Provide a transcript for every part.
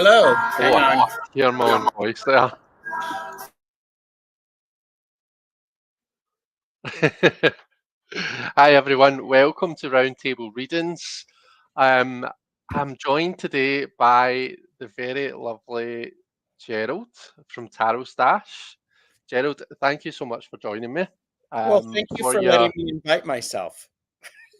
Hello. Hang Oh, on. hear my own voice there. Hi everyone, welcome to Roundtable Readings. I'm joined today by the very lovely Gerald from TAROTSTACHE. Gerald, thank you so much for joining me. Well, thank you For for your, letting me invite myself.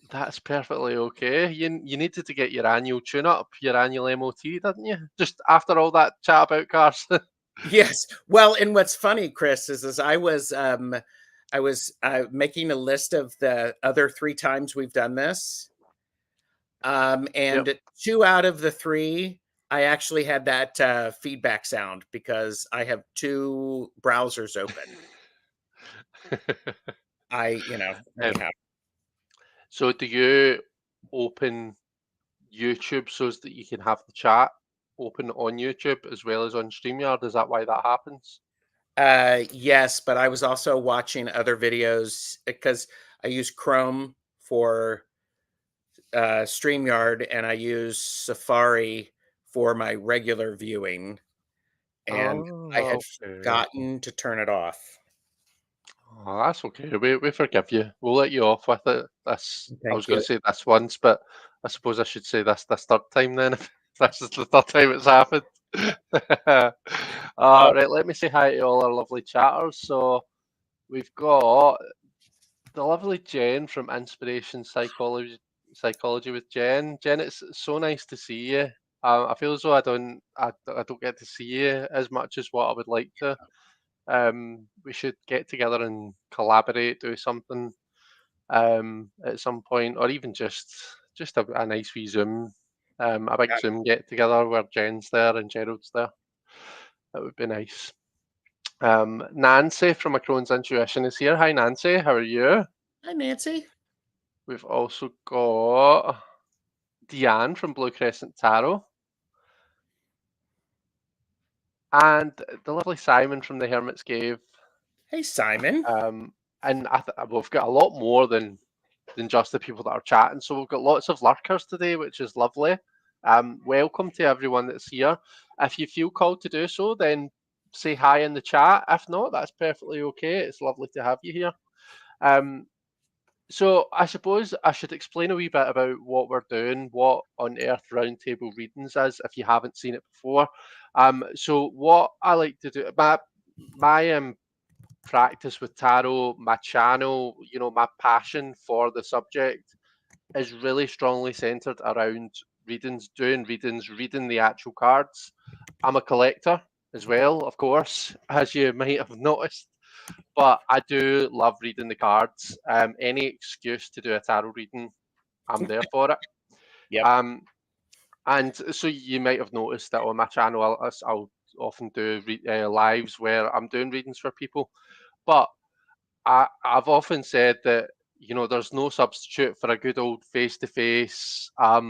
that's perfectly okay. You needed to get your annual tune-up, your annual MOT, didn't you? Just after all that chat about cars. Yes. Well, and what's funny, Chris, is I was making a list of the other 3 times we've done this. Yep. And 2 out of the 3, I actually had that feedback sound because I have 2 browsers open. Anyhow. So do you open YouTube so that you can have the chat open on YouTube as well as on StreamYard? Is that why that happens? Yes, but I was also watching other videos because I use Chrome for StreamYard and I use Safari for my regular viewing, and I had Okay. forgotten to turn it off. Oh, that's okay. We forgive you. We'll let you off with it. This I was Thank going you. to say this once, but I suppose I should say this third time then. If this is the third time it's happened. Right, let me say hi to all our lovely chatters. So we've got the lovely Jen from Inspiration Psychology with Jen. Jen, it's so nice to see you. I feel as though I don't get to see you as much as what I would like to. We should get together and collaborate, do something at some point, or even just a nice wee Zoom, a big Yeah. Zoom get together where Jen's there and Gerald's there. That would be nice. Nancy from A Crone's Intuition is here. Hi, Nancy. How are you? Hi, Nancy. We've also got Deanne from Blue Crescent Tarot. And the lovely Simon from the Hermit's Cave. Hey, Simon. And we've got a lot more than just the people that are chatting. So we've got lots of lurkers today, which is lovely. Welcome to everyone that's here. If you feel called to do so, then say hi in the chat. If not, that's perfectly okay. It's lovely to have you here. So I suppose I should explain a wee bit about what we're doing, what on earth Roundtable Readings is, if you haven't seen it before. So what I like to do, my practice with tarot, my channel, my passion for the subject is really strongly centered around readings, doing readings, reading the actual cards. I'm a collector as well, of course, as you might have noticed, but I do love reading the cards. Any excuse to do a tarot reading, I'm there for it. Yep. And so you might have noticed that on my channel, I'll often do lives where I'm doing readings for people. But I've often said that there's no substitute for a good old face-to-face. A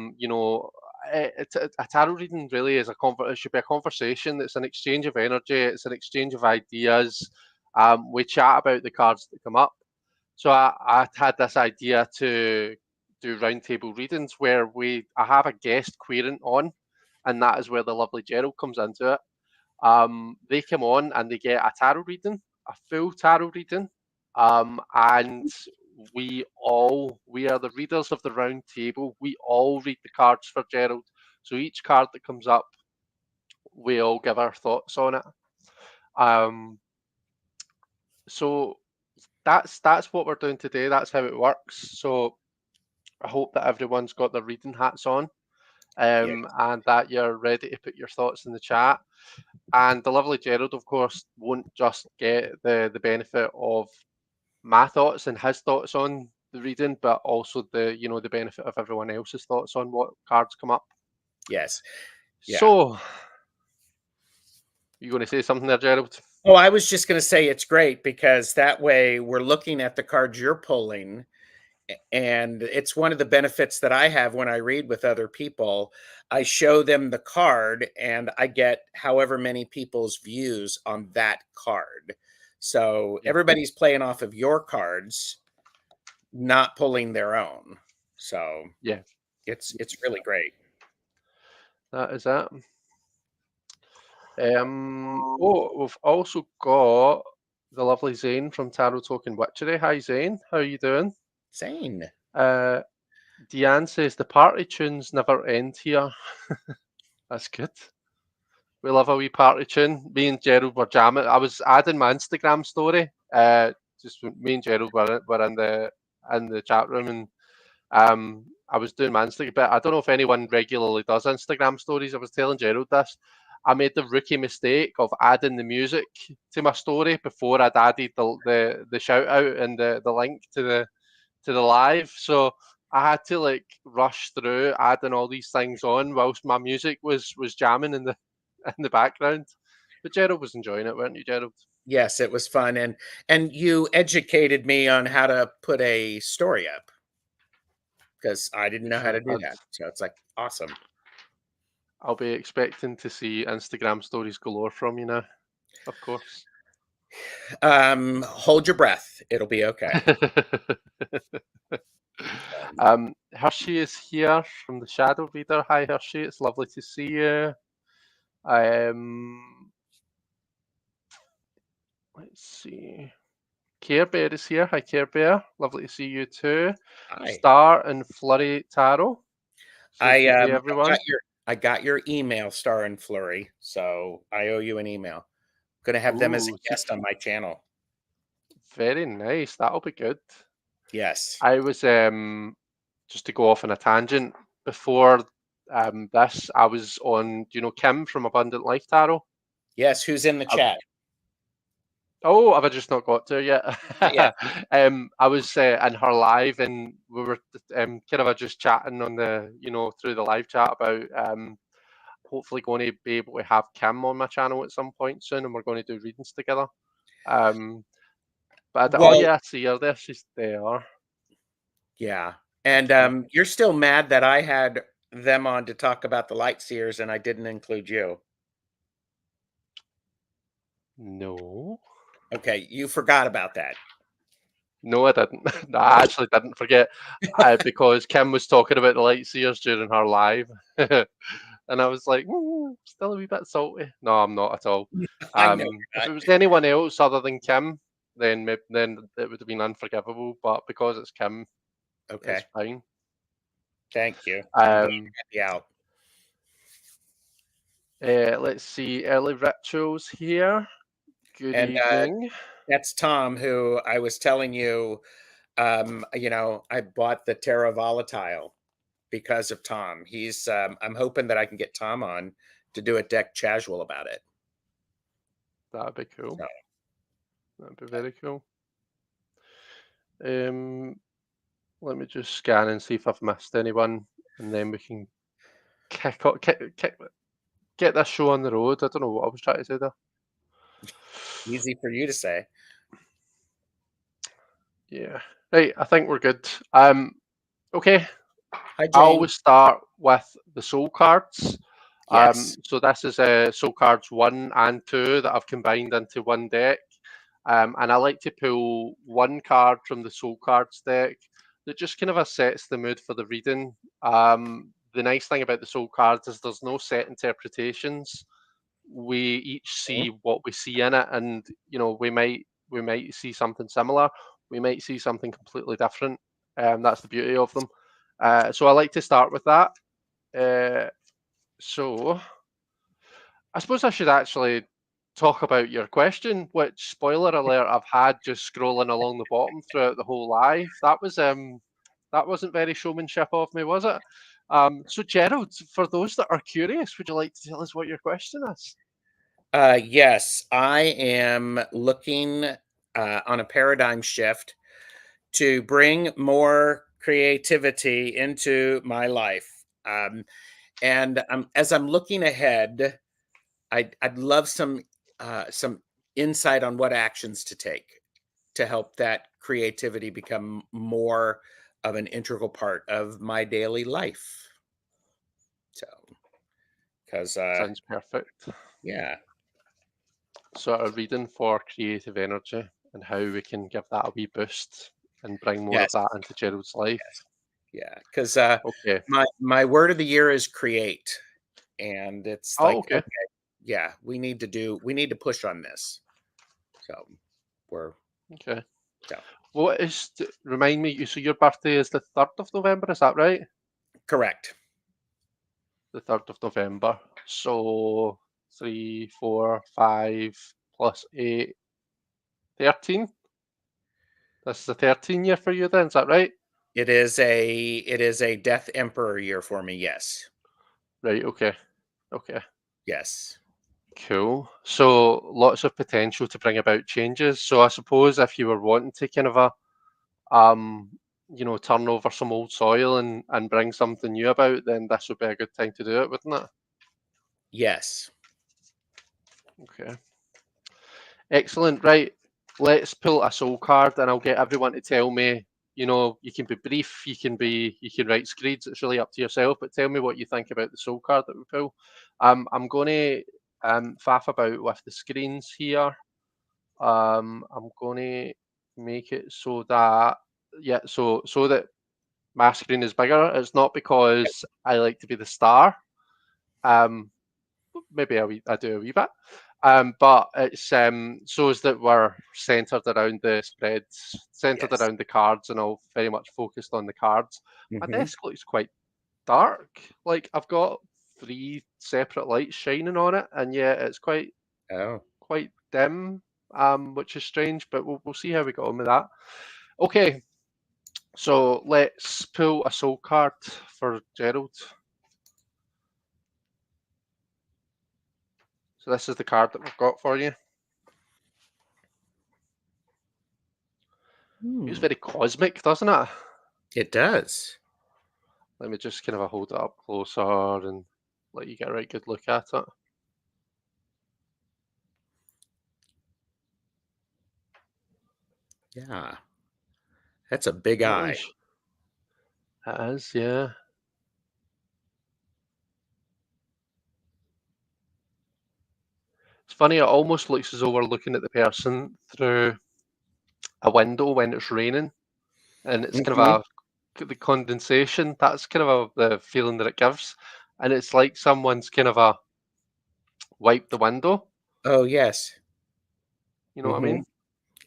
tarot reading really is it should be a conversation. It's an exchange of energy. It's an exchange of ideas. We chat about the cards that come up. So I had this idea to do roundtable readings where I have a guest querent on, and that is where the lovely Gerald comes into it. They come on and they get a tarot reading, a full tarot reading, and we are the readers of the round table. We all read the cards for Gerald. So each card that comes up, we all give our thoughts on it. So that's what we're doing today. That's how it works. So I hope that everyone's got their reading hats on, and that you're ready to put your thoughts in the chat. And the lovely Gerald, of course, won't just get the benefit of my thoughts and his thoughts on the reading, but also the benefit of everyone else's thoughts on what cards come up. Yes. Yeah. So, you going to say something there, Gerald? Oh, I was just going to say it's great because that way we're looking at the cards you're pulling. And it's one of the benefits that I have when I read with other people. I show them the card and I get however many people's views on that card. So everybody's playing off of your cards, not pulling their own. So Yeah, it's really great. that is it. We've also got the lovely Zane from Tarot Token Witchery. Hi, Zane. How are you doing? Sane. Uh, Deanne says the party tunes never end here. That's good. We love a wee party tune. Me and Gerald were jamming. I was adding my Instagram story. Me and Gerald were in the chat room, and I was doing my Instagram. But I don't know if anyone regularly does Instagram stories. I was telling Gerald this. I made the rookie mistake of adding the music to my story before I'd added the shout out and the link to the live. So I had to like rush through adding all these things on whilst my music was jamming in the in the background. But Gerald was enjoying it, weren't you, Gerald? Yes, it was fun, and you educated me on how to put a story up because I didn't know how Sure to do did. that. So it's like awesome. I'll be expecting to see Instagram stories galore from you now, of course. Hold your breath. It'll be okay. Hershey is here from the Shadow Reader. Hi, Hershey. It's lovely to see you. Let's see. Care Bear is here. Hi, Care Bear. Lovely to see you too. Hi. Star and Flurry Tarot says I good day, um everyone. I got your email, Star and Flurry, so I owe you an email. Gonna have them as Ooh, a guest on my channel. very nice. That'll be good. Yes. I was just to go off on a tangent before this. I was on. Do you know Kim from Abundant Life Tarot? Yes, who's in the I, chat? oh, have I just not got to her yet? Not yet. I was in her live, and we were kind of just chatting on the through the live chat about hopefully going to be able to have Kim on my channel at some point soon, and we're going to do readings together. Oh Well, yeah, I see her there. She's there. yeah. And you're still mad that I had them on to talk about the light seers and I didn't include you. No. Okay, you forgot about that. No, I didn't. No, I actually didn't forget because Kim was talking about the light seers during her live. And I was like, still a wee bit salty. No, I'm not at all. I know you're If not. it was anyone else other than Kim, then it would have been unforgivable. But because it's Kim, Okay. it's fine. Thank you. I'm glad Um, you out. let's see, early rituals here. Good And evening. that's Tom, who I was telling you, I bought the Terra Volatile because of Tom. I'm hoping that I can get Tom on to do a deck casual about it. That'd be cool. So, That'd be very cool. Let me just scan and see if I've missed anyone, and then we can get this show on the road. I don't know what I was trying to say there. easy for you to say. Yeah. Right, I think we're good. Okay. Hi, I Jane. always start with the soul cards. Yes. So this is soul cards 1 and 2 that I've combined into one deck. And I like to pull one card from the soul cards deck that just kind of sets the mood for the reading. The nice thing about the soul cards is there's no set interpretations. We each see what we see in it, and we might see something similar. We might see something completely different. That's the beauty of them. So I like to start with that. So I suppose I should actually talk about your question, which, spoiler alert, I've had just scrolling along the bottom throughout the whole live. That wasn't very showmanship of me, was it? So Gerald, for those that are curious, would you like to tell us what your question is? Yes, I am looking on a paradigm shift to bring more creativity into my life. And as I'm looking ahead, I'd love some insight on what actions to take to help that creativity become more of an integral part of my daily life. So, because Sounds perfect. yeah, Sort of reading for creative energy and how we can give that a wee boost and bring more of yes, that into Gerald's life. yes, yeah, because Okay. my word of the year is create, and it's Oh, like, okay. yeah, we need to push on this. So we're Okay. so What is, remind me, so your birthday is the 3rd of November, is that right? correct. The 3rd of November. So 3, 4, 5 plus 8, 13. This is a 13 year for you then, is that right? It is a Death Emperor year for me. Yes. Right, okay. Okay. Yes. Cool. So lots of potential to bring about changes. So I suppose if you were wanting to kind of um, turn over some old soil and bring something new about, then this would be a good time to do it, wouldn't it? Yes. Okay. Excellent. Right. Let's pull a soul card and I'll get everyone to tell me, you can be brief, you can write screeds, it's really up to yourself, but tell me what you think about the soul card that we pull. I'm gonna faff about with the screens here. I'm gonna make it so that, yeah, so that my screen is bigger. It's not because I like to be the star. Um, maybe I do a wee bit. But it's shows that we're centered around the spreads, centered Yes. around the cards, and all very much focused on the cards. My Hmm. desk looks quite dark. Like I've got 3 separate lights shining on it, and yeah, it's Oh. quite dim, which is strange. But we'll see how we go on with that. Okay, so let's pull a soul card for Gerald. So this is the card that we've got for you. Feels Hmm. very cosmic, doesn't it? It does. Let me just kind of hold it up closer and let you get a right good look at it. Yeah. That's a big Let eye. me it is, yeah. It's funny, it almost looks as though we're looking at the person through a window when it's raining, and it's kind Hmm. of the condensation. That's kind of the feeling that it gives, and it's like someone's kind of wiped the window. Oh, yes. You know what I Hmm. mean?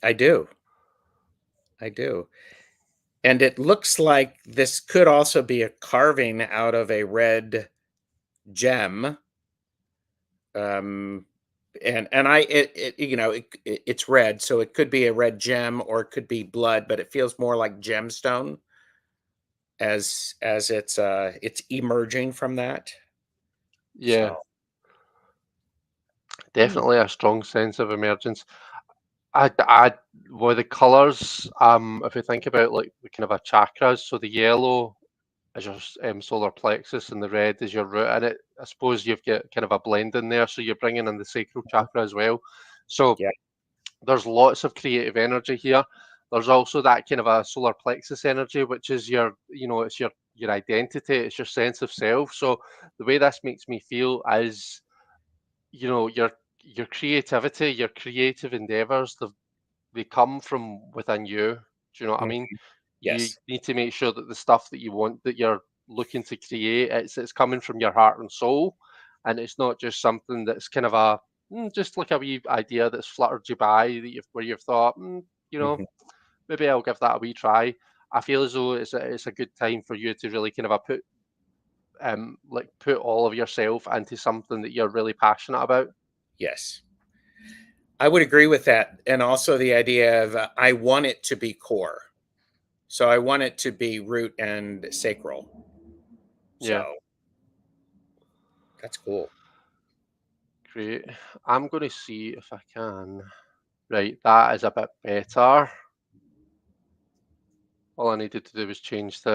I do. I do. And it looks like this could also be a carving out of a red gem. Um, and it's red, so it could be a red gem or it could be blood, but it feels more like gemstone as it's emerging from that. So, Yeah, hmm, definitely a strong sense of emergence. Well, the colours, if we think about like the kind of a chakras, so the yellow is your solar plexus and the red is your root, and I suppose you've got kind of a blend in there, so you're bringing in the sacral chakra as well. So yeah. there's lots of creative energy here. There's also that kind of a solar plexus energy, which is it's your identity, it's your sense of self. So the way this makes me feel is, your creativity, your creative endeavors, they come from within you. Do you know what I Mhm. mean? You Yes. need to make sure that the stuff that you want, that you're looking to create, it's coming from your heart and soul, and it's not just something that's kind of just like a wee idea that's fluttered you by where you've thought, Mhm. maybe I'll give that a wee try. I feel as though it's a good time for you to really kind of put all of yourself into something that you're really passionate about. Yes. I would agree with that, and also the idea of, I want it to be core. So I want it to be root and sacral. Yeah, So that's cool. great. I'm going to see if I can. Right, that is a bit better. All I needed to do was just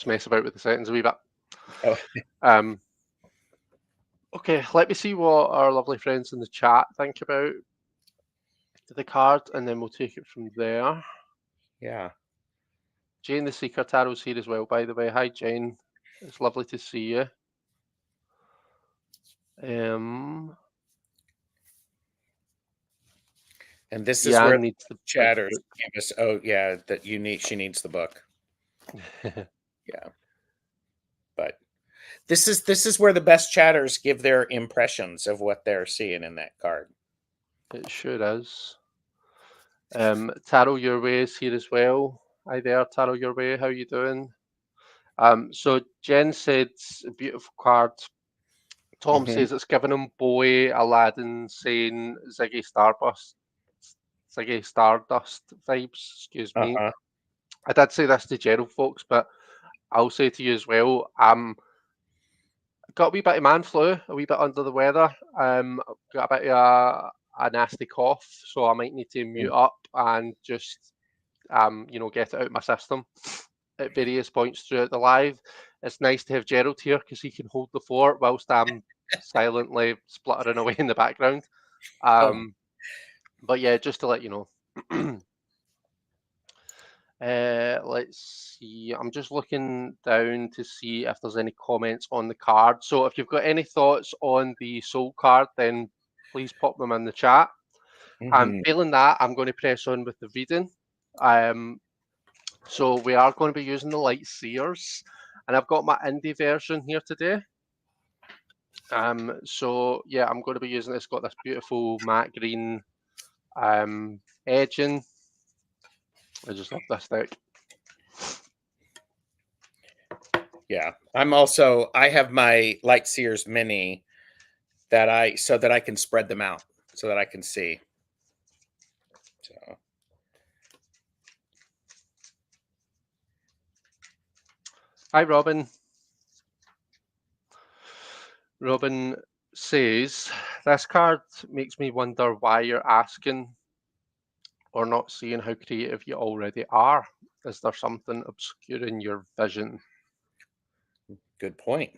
mess about with the settings a wee bit. Oh, Um, okay, let me see what our lovely friends in the chat think about the card, and then we'll take it from there. yeah. Jane the Seeker Tarot's here as well, by the way. Hi, Jane. It's lovely to see you. And this is where Jan needs the big chatters gave us, oh yeah, she needs the book. book. Yeah. But This is where the best chatters give their impressions of what they're seeing in that card. It sure is. Tarot Your Way is here as well. Hi there, Tarot Your Way. How you doing? So Jen said a beautiful card. Tom says it's giving him Bowie, Aladdin, saying Ziggy Stardust vibes. Excuse me. Uh-huh. I did say this to Gerald, folks, but I'll say to you as well. Got a wee bit of man flu, a wee bit under the weather. Got a bit of a nasty cough, so I might need to mute up and just get it out of my system at various points throughout the live. It's nice to have Gerald here because he can hold the fort whilst I'm silently spluttering away in the background. But yeah, just to let you know. Let's see. I'm just looking down to see if there's any comments on the card. So if you've got any thoughts on the soul card, then please pop them in the chat. Failing that, I'm going to press on with the reading. So we are going to be using the Light Seers, and I've got my indie version here today. So yeah, I'm going to be using this. Got this beautiful matte green edging. I just love this deck. Yeah, I have my Light Seers Mini so that I can spread them out so that I can see. So. Hi, Robin. Robin says, this card makes me wonder why you're asking or not seeing how creative you already are. Is there something obscuring your vision? Good point.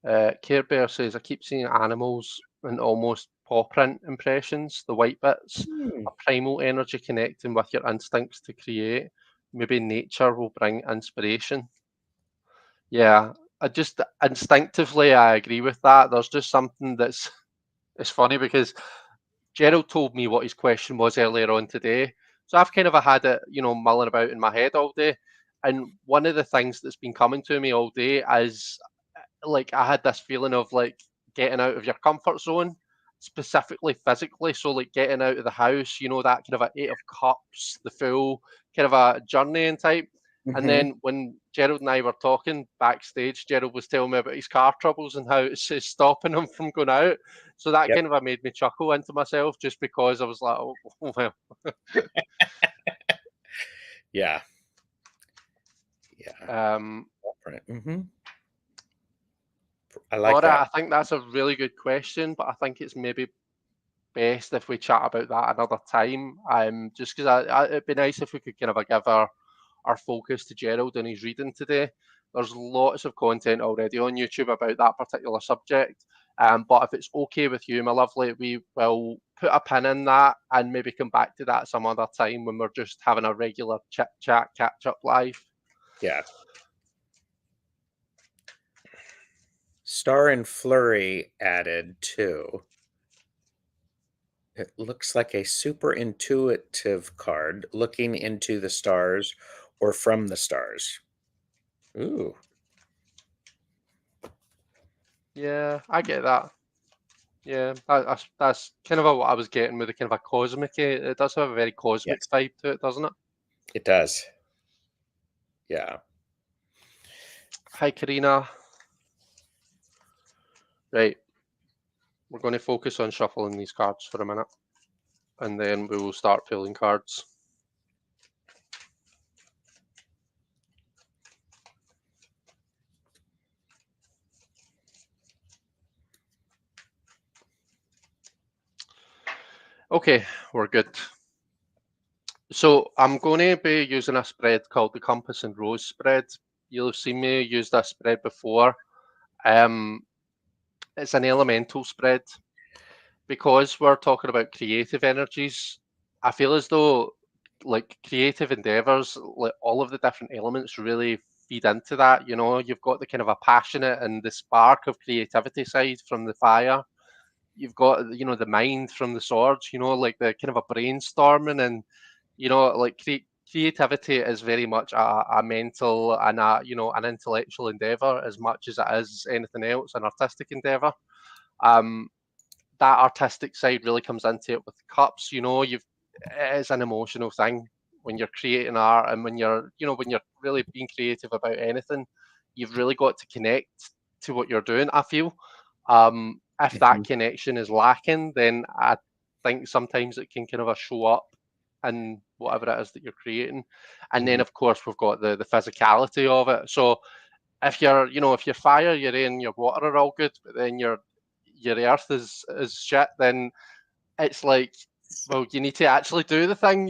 Care Bear says, I keep seeing animals and almost paw print impressions, the white bits, a primal energy connecting with your instincts to create. Maybe nature will bring inspiration. Yeah, I just instinctively, I agree with that. There's just something it's funny because Gerald told me what his question was earlier on today. So I've kind of had it, mulling about in my head all day. And one of the things that's been coming to me all day is like I had this feeling of like getting out of your comfort zone, specifically physically. So like getting out of the house, that kind of a 8 of Cups, the full kind of a journeying type. And then when Gerald and I were talking backstage, Gerald was telling me about his car troubles and how it's stopping him from going out. So that kind of made me chuckle into myself just because I was like, oh, well. Yeah. I like Laura, that. I think that's a really good question, but I think it's maybe best if we chat about that another time. Just because it'd be nice if we could kind of give our focus to Gerald and his reading today. There's lots of content already on YouTube about that particular subject. But if it's okay with you, my lovely, we will put a pin in that and maybe come back to that some other time when we're just having a regular chit chat catch up live. Yeah. Star and Flurry added too. It looks like a super intuitive card, looking into the stars or from the stars. Ooh. Yeah, I get that. Yeah, that's kind of what I was getting with the kind of a cosmic. It does have a very cosmic vibe to it, doesn't it? It does. Yeah. Hi, Karina. Right. We're going to focus on shuffling these cards for a minute, and then we will start filling cards. Okay, we're good. So I'm going to be using a spread called the Compass and Rose spread. You'll have seen me use that spread before. It's an elemental spread. Because we're talking about creative energies, I feel as though like creative endeavors, like all of the different elements really feed into that. You've got the kind of a passionate and the spark of creativity side from the fire. You've got, the mind from the swords, like the kind of a brainstorming and, like creativity is very much a mental and an intellectual endeavor as much as it is anything else, an artistic endeavor. Um, that artistic side really comes into it with the cups. It's an emotional thing when you're creating art, and when you're really being creative about anything, you've really got to connect to what you're doing, I feel. If that Mhm. connection is lacking, then I think sometimes it can kind of show up in whatever it is that you're creating. And then Mhm. of course we've got the physicality of it. So if your fire, your rain, your water are all good, but then your earth is shit, then it's like, well, you need to actually do the thing.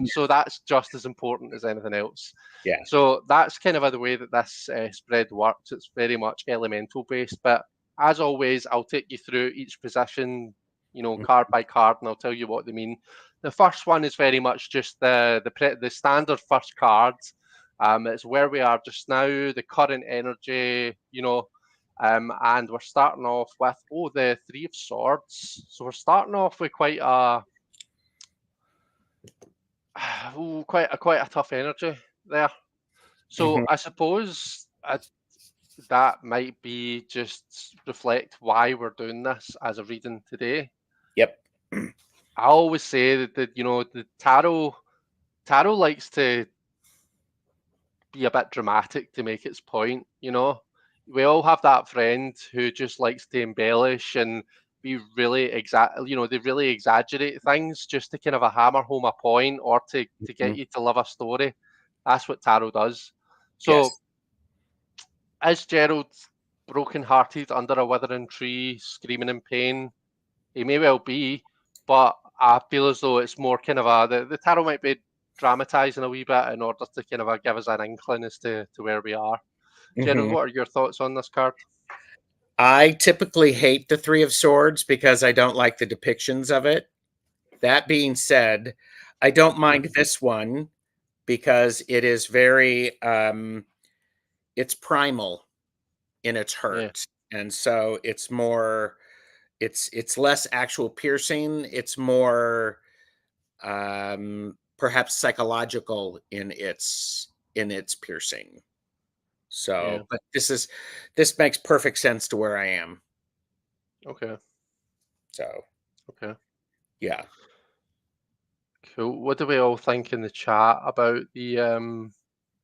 So that's just as important as anything else. Yeah. So that's kind of the way that this spread works. It's very much elemental based, but as always, I'll take you through each position, Mhm. card by card, and I'll tell you what they mean. The first one is very much just the standard first card. It's where we are just now, the current energy, and we're starting off with the Three of Swords. So we're starting off with quite a quite a tough energy there. So Mhm. I suppose that might be just reflect why we're doing this as a reading today. Yep. I always say that the tarot likes to be a bit dramatic to make its point. We all have that friend who just likes to embellish and be really they really exaggerate things just to kind of a hammer home a point, or to get Mhm. you to love a story. That's what tarot does. So Yes. is Gerald broken-hearted under a withering tree, screaming in pain? He may well be, but I feel as though it's more kind of the tarot might be dramatising a wee bit in order to kind of give us an inkling as to where we are. Gerald, Mhm. what are your thoughts on this card? I typically hate the Three of Swords because I don't like the depictions of it. That being said, I don't mind this one because it is very it's primal in its Yeah, hurt. And so it's less actual piercing, it's more perhaps psychological in its piercing. yeah, So, but this makes perfect sense to where I am. okay, So, okay, yeah. cool. What do we all think in the chat about the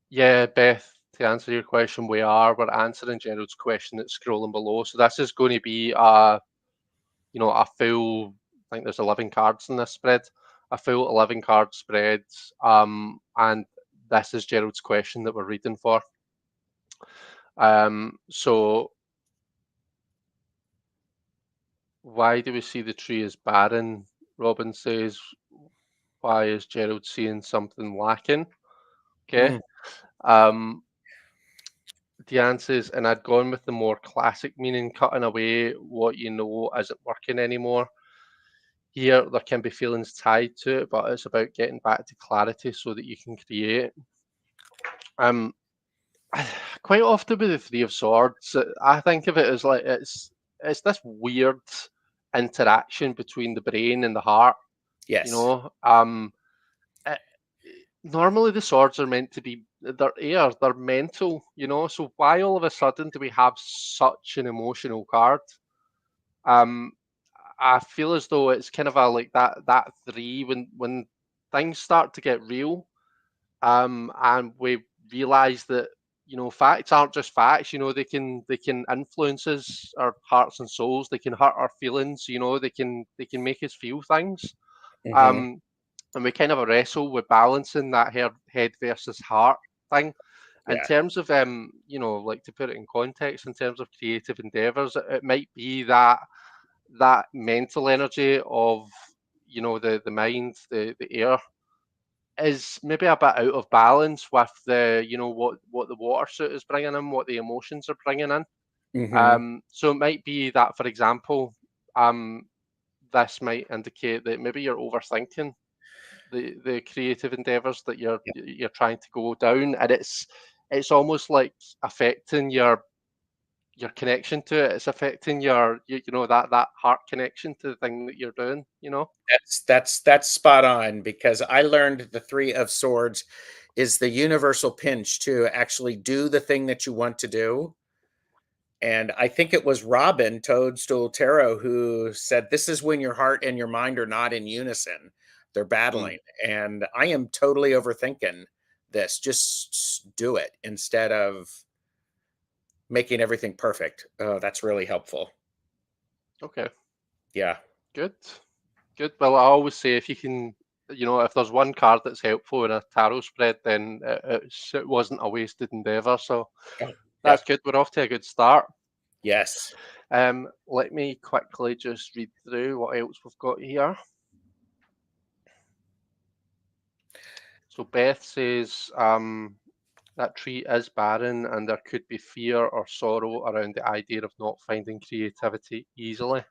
Yeah, Beth, to answer your question, we're answering Gerald's question that's scrolling below. So this is going to be a full, I think there's 11 cards in this spread, a full 11 card spread. And this is Gerald's question that we're reading for. So why do we see the tree as barren? Robin says, why is Gerald seeing something lacking? Okay. Mm, Um, the answer is, and I'd gone with the more classic meaning, cutting away what you know isn't working anymore. Here, there can be feelings tied to it, but it's about getting back to clarity so that you can create. Um, quite often with the Three of Swords, I think of it as like it's this weird interaction between the brain and the heart. You yes. know, um, uh, normally the swords are meant to be they're air, they're mental. So why all of a sudden do we have such an emotional card? Um, I feel as though it's kind of a like that three when things start to get real, and we realize that facts aren't just facts. They can influence us, our hearts and souls. They can hurt our feelings. They can make us feel things. Hmm. Um, and we kind of wrestle with balancing that head versus heart thing. In Yeah. terms of like to put it in context, in terms of creative endeavors, it might be that mental energy of the mind, the air is maybe a bit out of balance with the what the water suit is bringing in, what the emotions are bringing in. Hmm. So it might be that, for example, um, this might indicate that maybe you're overthinking the creative endeavors that Yeah. you're trying to go down, and it's almost like affecting your connection to it. It's affecting your you know that heart connection to the thing that you're doing. You know. That's spot on because I learned the 3 of swords is the universal pinch to actually do the thing that you want to do. And I think it was Robin Toadstool Tarot who said, "This is when your heart and your mind are not in unison. They're Mm. battling." And I am totally overthinking this. Just do it instead of making everything perfect. Oh, that's really helpful. Okay. Yeah. Good. Good. Well, I always say if you can, if there's one card that's helpful in a tarot spread, then it wasn't a wasted endeavor. So Oh, that's yep. good. We're off to a good start. Yes. Let me quickly just read through what else we've got here. So Beth says that tree is barren and there could be fear or sorrow around the idea of not finding creativity easily.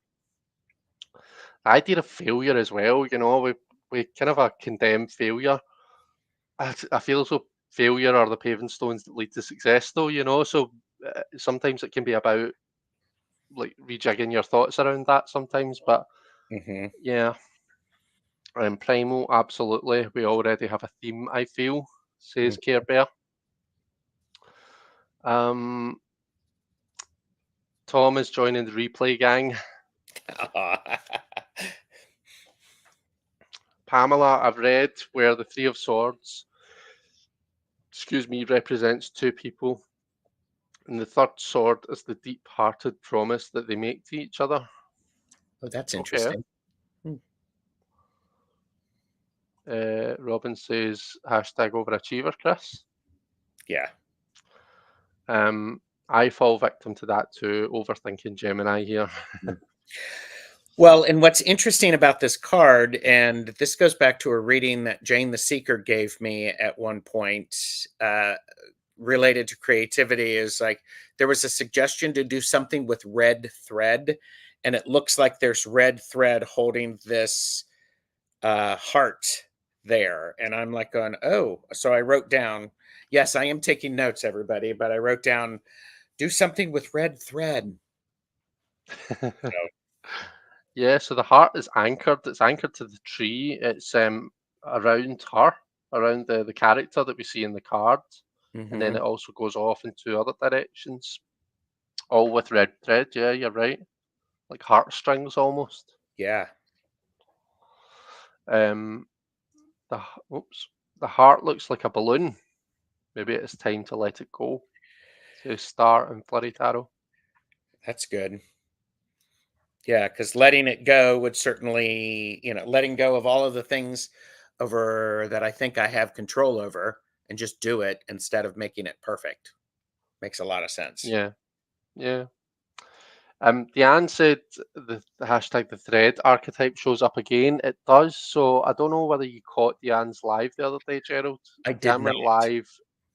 The idea of failure as well, we kind of condemn failure. I feel so failure are the paving stones that lead to success, though, So sometimes it can be about like rejigging your thoughts around that sometimes, but Hmm. yeah, primal, absolutely. We already have a theme, I feel, says Care Bear. Um, Tom is joining the replay gang. Pamela, I've read where the Three of Swords, represents two people, and the third sword is the deep-hearted promise that they make to each other. Oh, that's Okay. interesting. Hmm. Robin says hashtag overachiever, Chris. Yeah. I fall victim to that too, overthinking Gemini here. Mm. Well, and what's interesting about this card, and this goes back to a reading that Jane the Seeker gave me at one point, related to creativity, is like there was a suggestion to do something with red thread, and it looks like there's red thread holding this heart there. And I'm like going, oh, so I wrote down, yes, I am taking notes, everybody, but I wrote down, do something with red thread. So, Yeah, so the heart is anchored. It's anchored to the tree. It's around her, around the character that we see in the card, and then mhm, it also goes off in two other directions, all with red thread. Yeah, you're right, like heartstrings almost. yeah. Um, oops, the heart looks like a balloon. Maybe it's time to let it go. Says Star and Flurry Tarot. That's good. Yeah, because letting it go would certainly, letting go of all of the things over that I think I have control over and just do it instead of making it perfect. Makes a lot of sense. Yeah, yeah. Diane said the hashtag the thread archetype shows up again. It does. So I don't know whether you caught Diane's live the other day, Gerald. I did Diane not. went live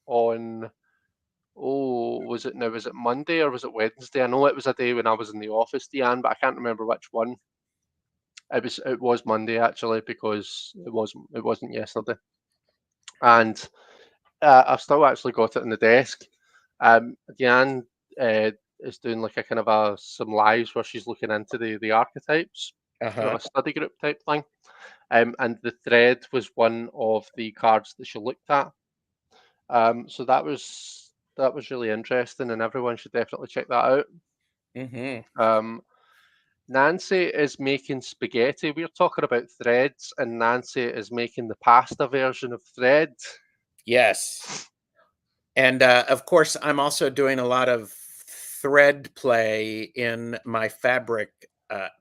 on was it Monday or was it Wednesday? I know it was a day when I was in the office, Diane, but I can't remember which one. It was Monday actually because it wasn't yesterday. And I've still actually got it on the desk. Diane is doing like a kind of some lives where she's looking into the archetypes, Uh-huh. a study group type thing. And the thread was one of the cards that she looked at. So that was really interesting, and everyone should definitely check that out. Hmm. Um, Nancy is making spaghetti. We're talking about threads, and Nancy is making the pasta version of thread. Yes. And of course, I'm also doing a lot of thread play in my fabric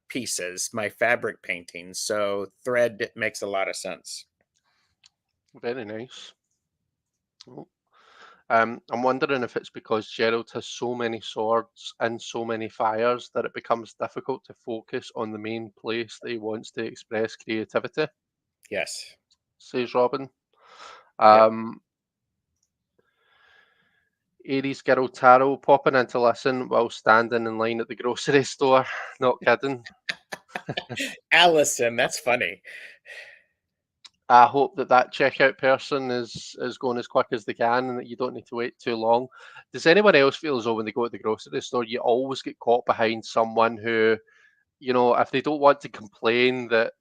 pieces, my fabric paintings. So thread makes a lot of sense. Very nice. Oh, I'm wondering if it's because Gerald has so many swords and so many fires that it becomes difficult to focus on the main place that he wants to express creativity, Yes. says Robin. Yep. Um, Aries Gerald Tarot popping in to listen while standing in line at the grocery store. Not kidding. Allison, that's funny. I hope that that checkout person is going as quick as they can, and that you don't need to wait too long. Does anyone else feel as though when they go to the grocery store, you always get caught behind someone who, if they don't want to complain that,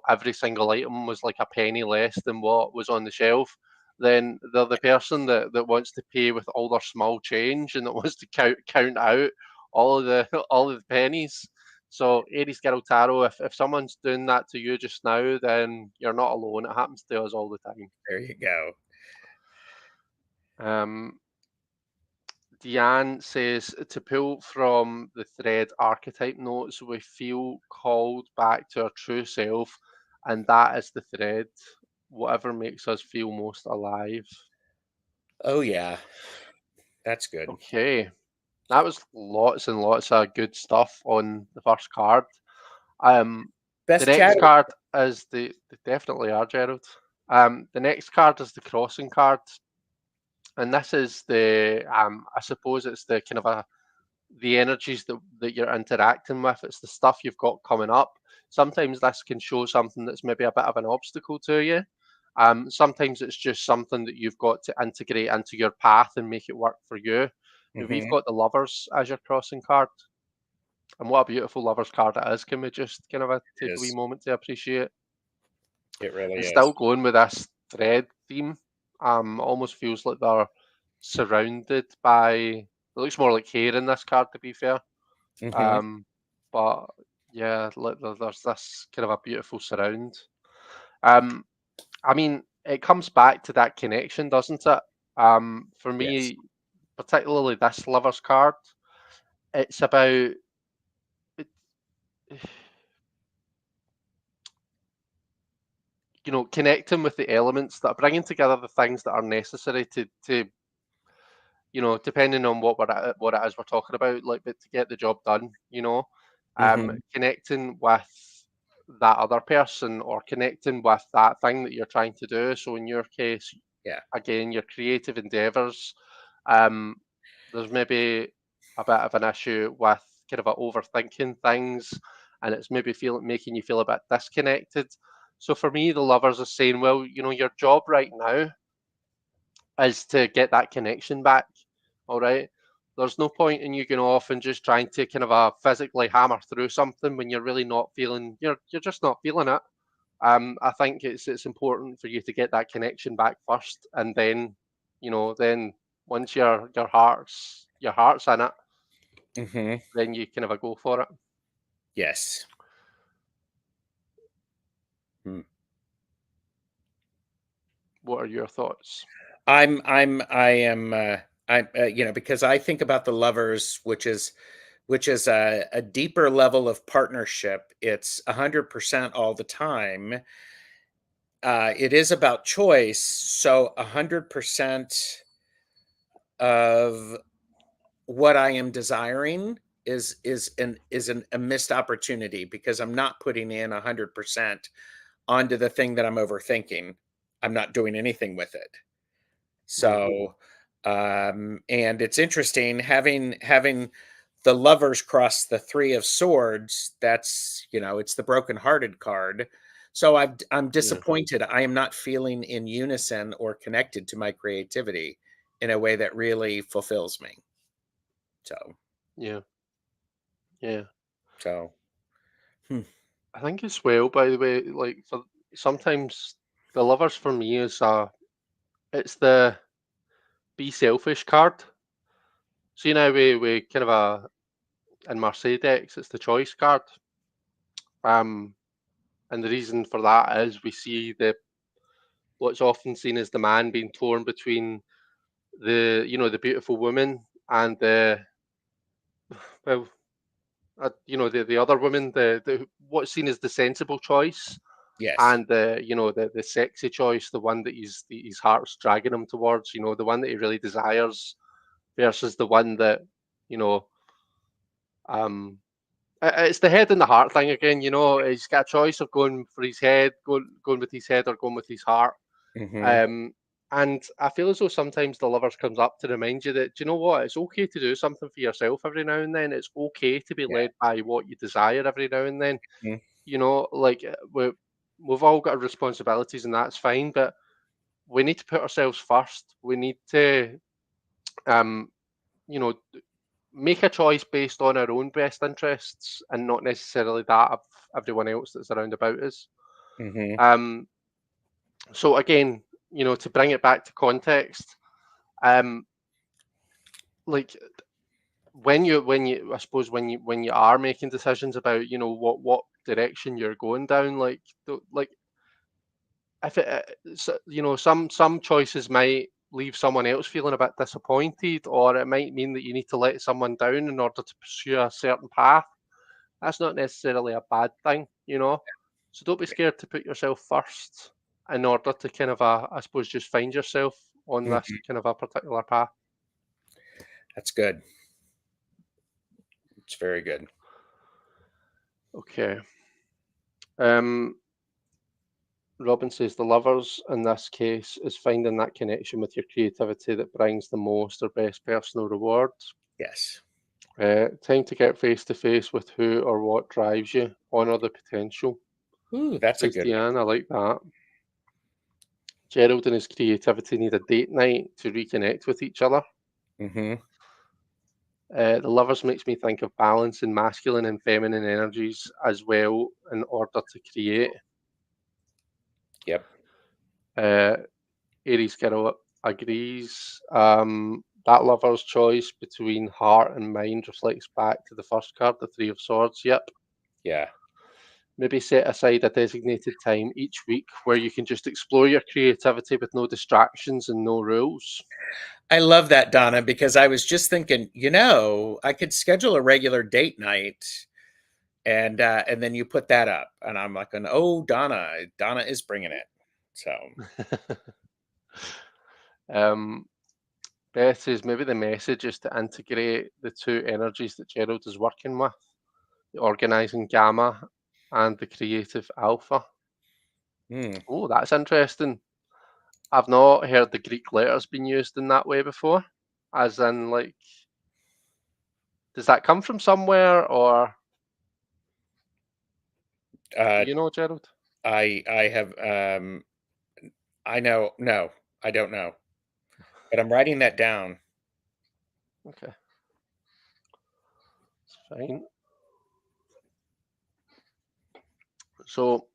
every single item was like a penny less than what was on the shelf, then they're the person that wants to pay with all their small change and that wants to count out all of the all of the pennies. So Aries Gerald Tarot, if someone's doing that to you just now, then you're not alone. It happens to us all the time. There you go. Um, Deanne says to pull from the thread archetype notes, we feel called back to our true self, and that is the thread, whatever makes us feel most alive. Oh yeah, that's good. Okay, that was lots and lots of good stuff on the first card. Um, the Best chat. next card is they definitely are, Gerald. The next card is the crossing card, and this is the I suppose it's the kind of the energies that you're interacting with. It's the stuff you've got coming up. Sometimes this can show something that's maybe a bit of an obstacle to you. Sometimes it's just something that you've got to integrate into your path and make it work for you. We've Hmm. got the lovers as your crossing card, and what a beautiful lovers card it is. Can we just kind of It take a wee is. moment to appreciate? It really And is. still going with this thread theme, almost feels like they're surrounded by. It looks more like hair in this card, to be fair. Hmm. Um, but yeah, there's this kind of a beautiful surround. Um, I mean, it comes back to that connection, doesn't it? For Yes. me, particularly this lovers card, it's about it- connecting with the elements that are bringing together the things that are necessary to depending on what it is we're talking about, like, but to get the job done, Hmm. connecting with that other person or connecting with that thing that you're trying to do. So in your case, Yeah. again, your creative endeavors, um, there's maybe a bit of an issue with kind of overthinking things, and it's maybe making you feel a bit disconnected. So for me, the lovers are saying, well, your job right now is to get that connection back. All right. There's no point in you going off and just trying to kind of physically hammer through something when you're really not feeling you're just not feeling it. I think it's important for you to get that connection back first, and then once your heart's in it, Hmm. then you kind of a go for it. Yes. Hmm. What are your thoughts? I am, because I think about the lovers, which is a deeper level of partnership. It's 100% all the time. It is about choice. So 100% of what I am desiring is a missed opportunity because I'm not putting in 100% onto the thing that I'm overthinking. I'm not doing anything with it. Yeah, So, and it's interesting having the lovers cross the 3 of swords. That's, it's the brokenhearted card. So I'm yeah, disappointed. I am not feeling in unison or connected to my creativity in a way that really fulfills me. So, yeah, yeah. so, hmm, I think as well, by the way, like for sometimes the lovers for me is it's the be selfish card. So we kind of in Marseille decks, it's the choice card. Um, and the reason for that is we see what's often seen as the man being torn between the beautiful woman and the well the other woman, the what's seen as the sensible choice, yes. and the sexy choice, the one that his heart's dragging him towards, the one that he really desires, versus the one that you know um it's the head and the heart thing again. He's got a choice of going for his head, going with his head, or going with his heart. Hmm. Um, and I feel as though sometimes the lovers comes up to remind you that, do you know what? It's okay to do something for yourself every now and then. It's okay to be Yeah. led by what you desire every now and then. Mhm. Like we've all got responsibilities, and that's fine. But we need to put ourselves first. We need to, um, you know, make a choice based on our own best interests and not necessarily that of everyone else that's around about us. Hmm. Um, so again, to bring it back to context, um, like I suppose when you are making decisions about what direction you're going down, like if some choices might leave someone else feeling a bit disappointed, or it might mean that you need to let someone down in order to pursue a certain path. That's not necessarily a bad thing. So don't be scared to put yourself first in order to kind of, I suppose, just find yourself on this Hmm. kind of a particular path. That's good. It's very good. Okay. Um, Robin says the lovers in this case is finding that connection with your creativity that brings the most or best personal reward. Yes. Time to get face to face with who or what drives you. Honor the potential. Ooh, that's a Says good Deanne, I like that. Gerald and his creativity need a date night to reconnect with each other. one. Hmm. The lovers makes me think of balancing masculine and feminine energies as well in order to create. Yep. Uh, Aries Girl agrees. That lover's choice between heart and mind reflects back to the first card, the Three of Swords. Yep. Yeah. Maybe set aside a designated time each week where you can just explore your creativity with no distractions and no rules. I love that, Donna, because I was just thinking, I could schedule a regular date night, and then you put that up, and I'm like, oh, Donna is bringing it. So um, Beth says maybe the message is to integrate the two energies that Gerald is working with, the organizing gamma and the creative alpha. hmm. Oh, that's interesting. I've not heard the Greek letters being used in that way before. As in, like, does that come from somewhere, or do uh, you know, Gerald? I have I know, no, I don't know, but I'm writing that down. Okay, it's fine. So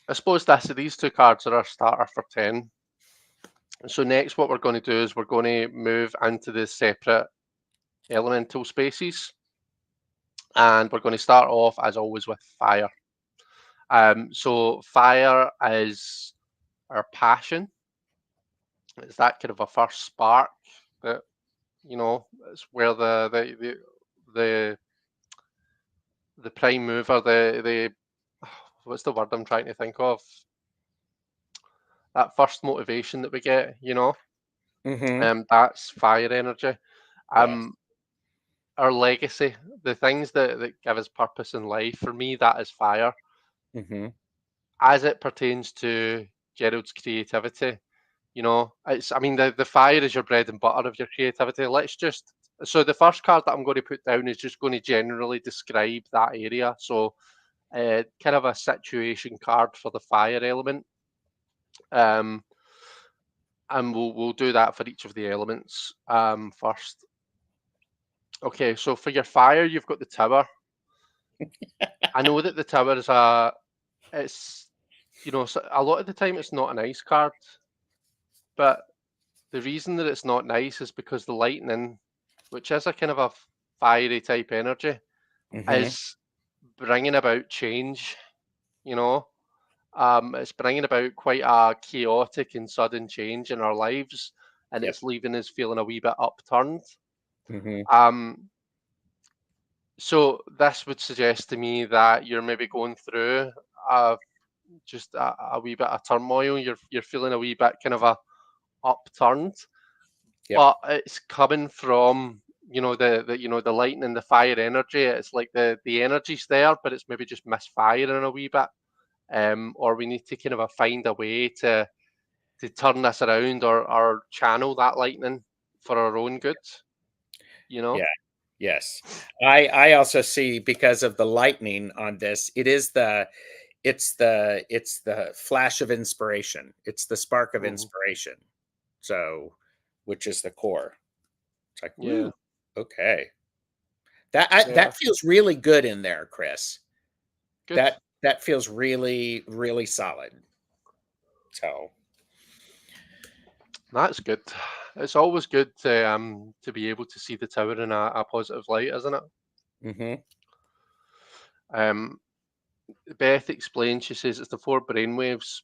I suppose these two cards are our starter for 10. So next, what we're going to do is we're going to move into the separate elemental spaces, and we're going to start off as always with fire. So fire is our passion. It's that kind of a first spark that it's where the the prime mover, the what's the word I'm trying to think of? That first motivation that we get. Hmm. That's fire energy. Yes. Um, our legacy, the things that give us purpose in life, for me, that is fire. Hmm. As it pertains to Gerald's creativity, I mean, the fire is your bread and butter of your creativity. So the first card that I'm going to put down is just going to generally describe that area. So, kind of a situation card for the fire element. Um, and we'll do that for each of the elements first. Okay, so for your fire, you've got the tower. I know that the tower is it's a lot of the time it's not a nice card, but the reason that it's not nice is because the lightning, which is a kind of a fiery type energy, Hmm. is bringing about change. You know, it's bringing about quite a chaotic and sudden change in our lives, and Yep. it's leaving us feeling a wee bit upturned. Hmm. Um, so this would suggest to me that you're maybe going through just a wee bit of turmoil. You're feeling a wee bit kind of a upturned, Yep. but it's coming from the lightning, the fire energy. It's like the energy's there, but it's maybe just misfiring a wee bit. Or we need to kind of find a way to turn this around, or channel that lightning for our own good. You know. Yeah. Yes. I also see, because of the lightning on this, it's the flash of inspiration. It's the spark of Hmm. inspiration. So, which is the core. It's like, Yeah, woo, okay. yeah, That feels really good in there, Chris. good. That feels really, really solid. So, That's good. It's always good to be able to see the tower in a positive light, isn't it? mhm. Um, Beth explains. She says it's the four brainwaves.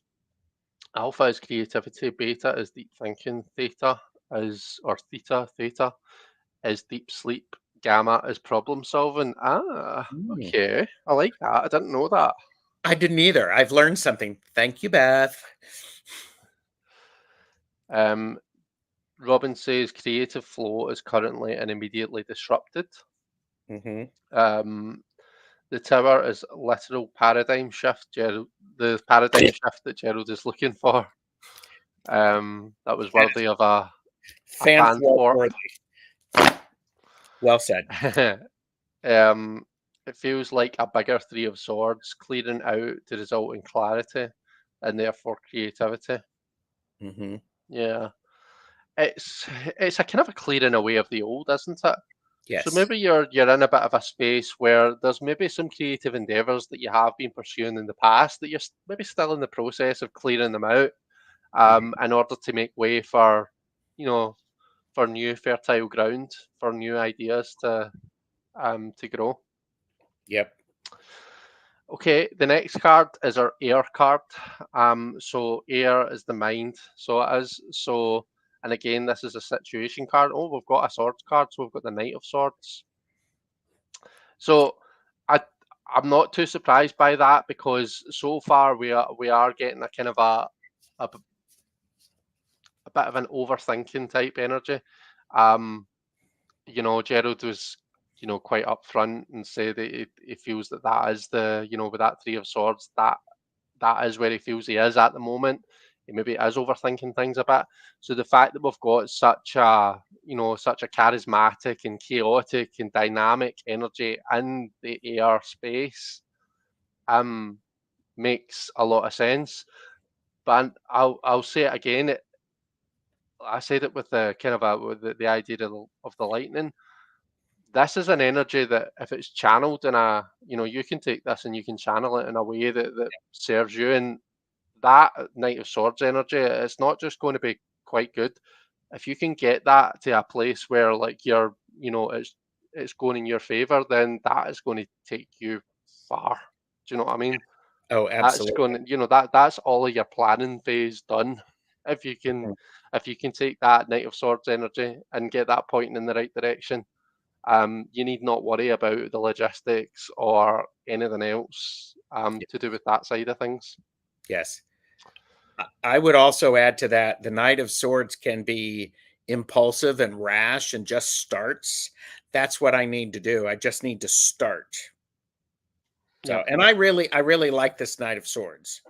Alpha is creativity, beta is deep thinking, theta is deep sleep, gamma is problem solving. Ah, Mm. okay. I like that. I didn't know that. I didn't either. I've learned something. Thank you, Beth. Um, Robin says creative flow is currently and immediately disrupted. Mhm. Um, the tower is literal paradigm shift, Gerald. The paradigm shift that Gerald is looking for. That was worthy of a Fan fan thwart fort. worthy. Well said. Um, it feels like a bigger three of swords clearing out to result in clarity and therefore creativity. Mhm. Yeah, it's a kind of a clearing away of the old, isn't it? So Yes. maybe you're in a bit of a space where there's maybe some creative endeavors that you have been pursuing in the past that you're maybe still in the process of clearing them out, Mhm. in order to make way for, you know, for new fertile ground, for new ideas to grow. Yep. Okay, the next card is our air card. So air is the mind. So it is. So, and again, this is a situation card. Oh, we've got a swords card. So we've got the Knight of Swords. So I I'm not too surprised by that because so far we are getting a kind of a bit of an overthinking type energy. Um, Gerald was, quite upfront and said that he feels that that is with that Three of Swords, that is where he feels he is at the moment. He maybe is overthinking things a bit. So the fact that we've got such a charismatic and chaotic and dynamic energy in the air space, um, makes a lot of sense. But I'll say it again. I said it with the kind of with the idea of the lightning. This is an energy that if it's channeled in you can take this and you can channel it in a way that serves you. And that Knight of Swords energy, it's not just going to be quite good. If you can get that to a place where like it's going in your favor, then that is going to take you far. Do you know what I mean? Oh, That's absolutely. going, that's all of your planning phase done. If you can, Mhm. if you can take that Knight of Swords energy and get that pointing in the right direction, you need not worry about the logistics or anything else to do with that side of things. Yes. I would also add to that the Knight of Swords can be impulsive and rash and just starts. That's what I need to do. I just need to start. So, Yep, and I really like this Knight of Swords.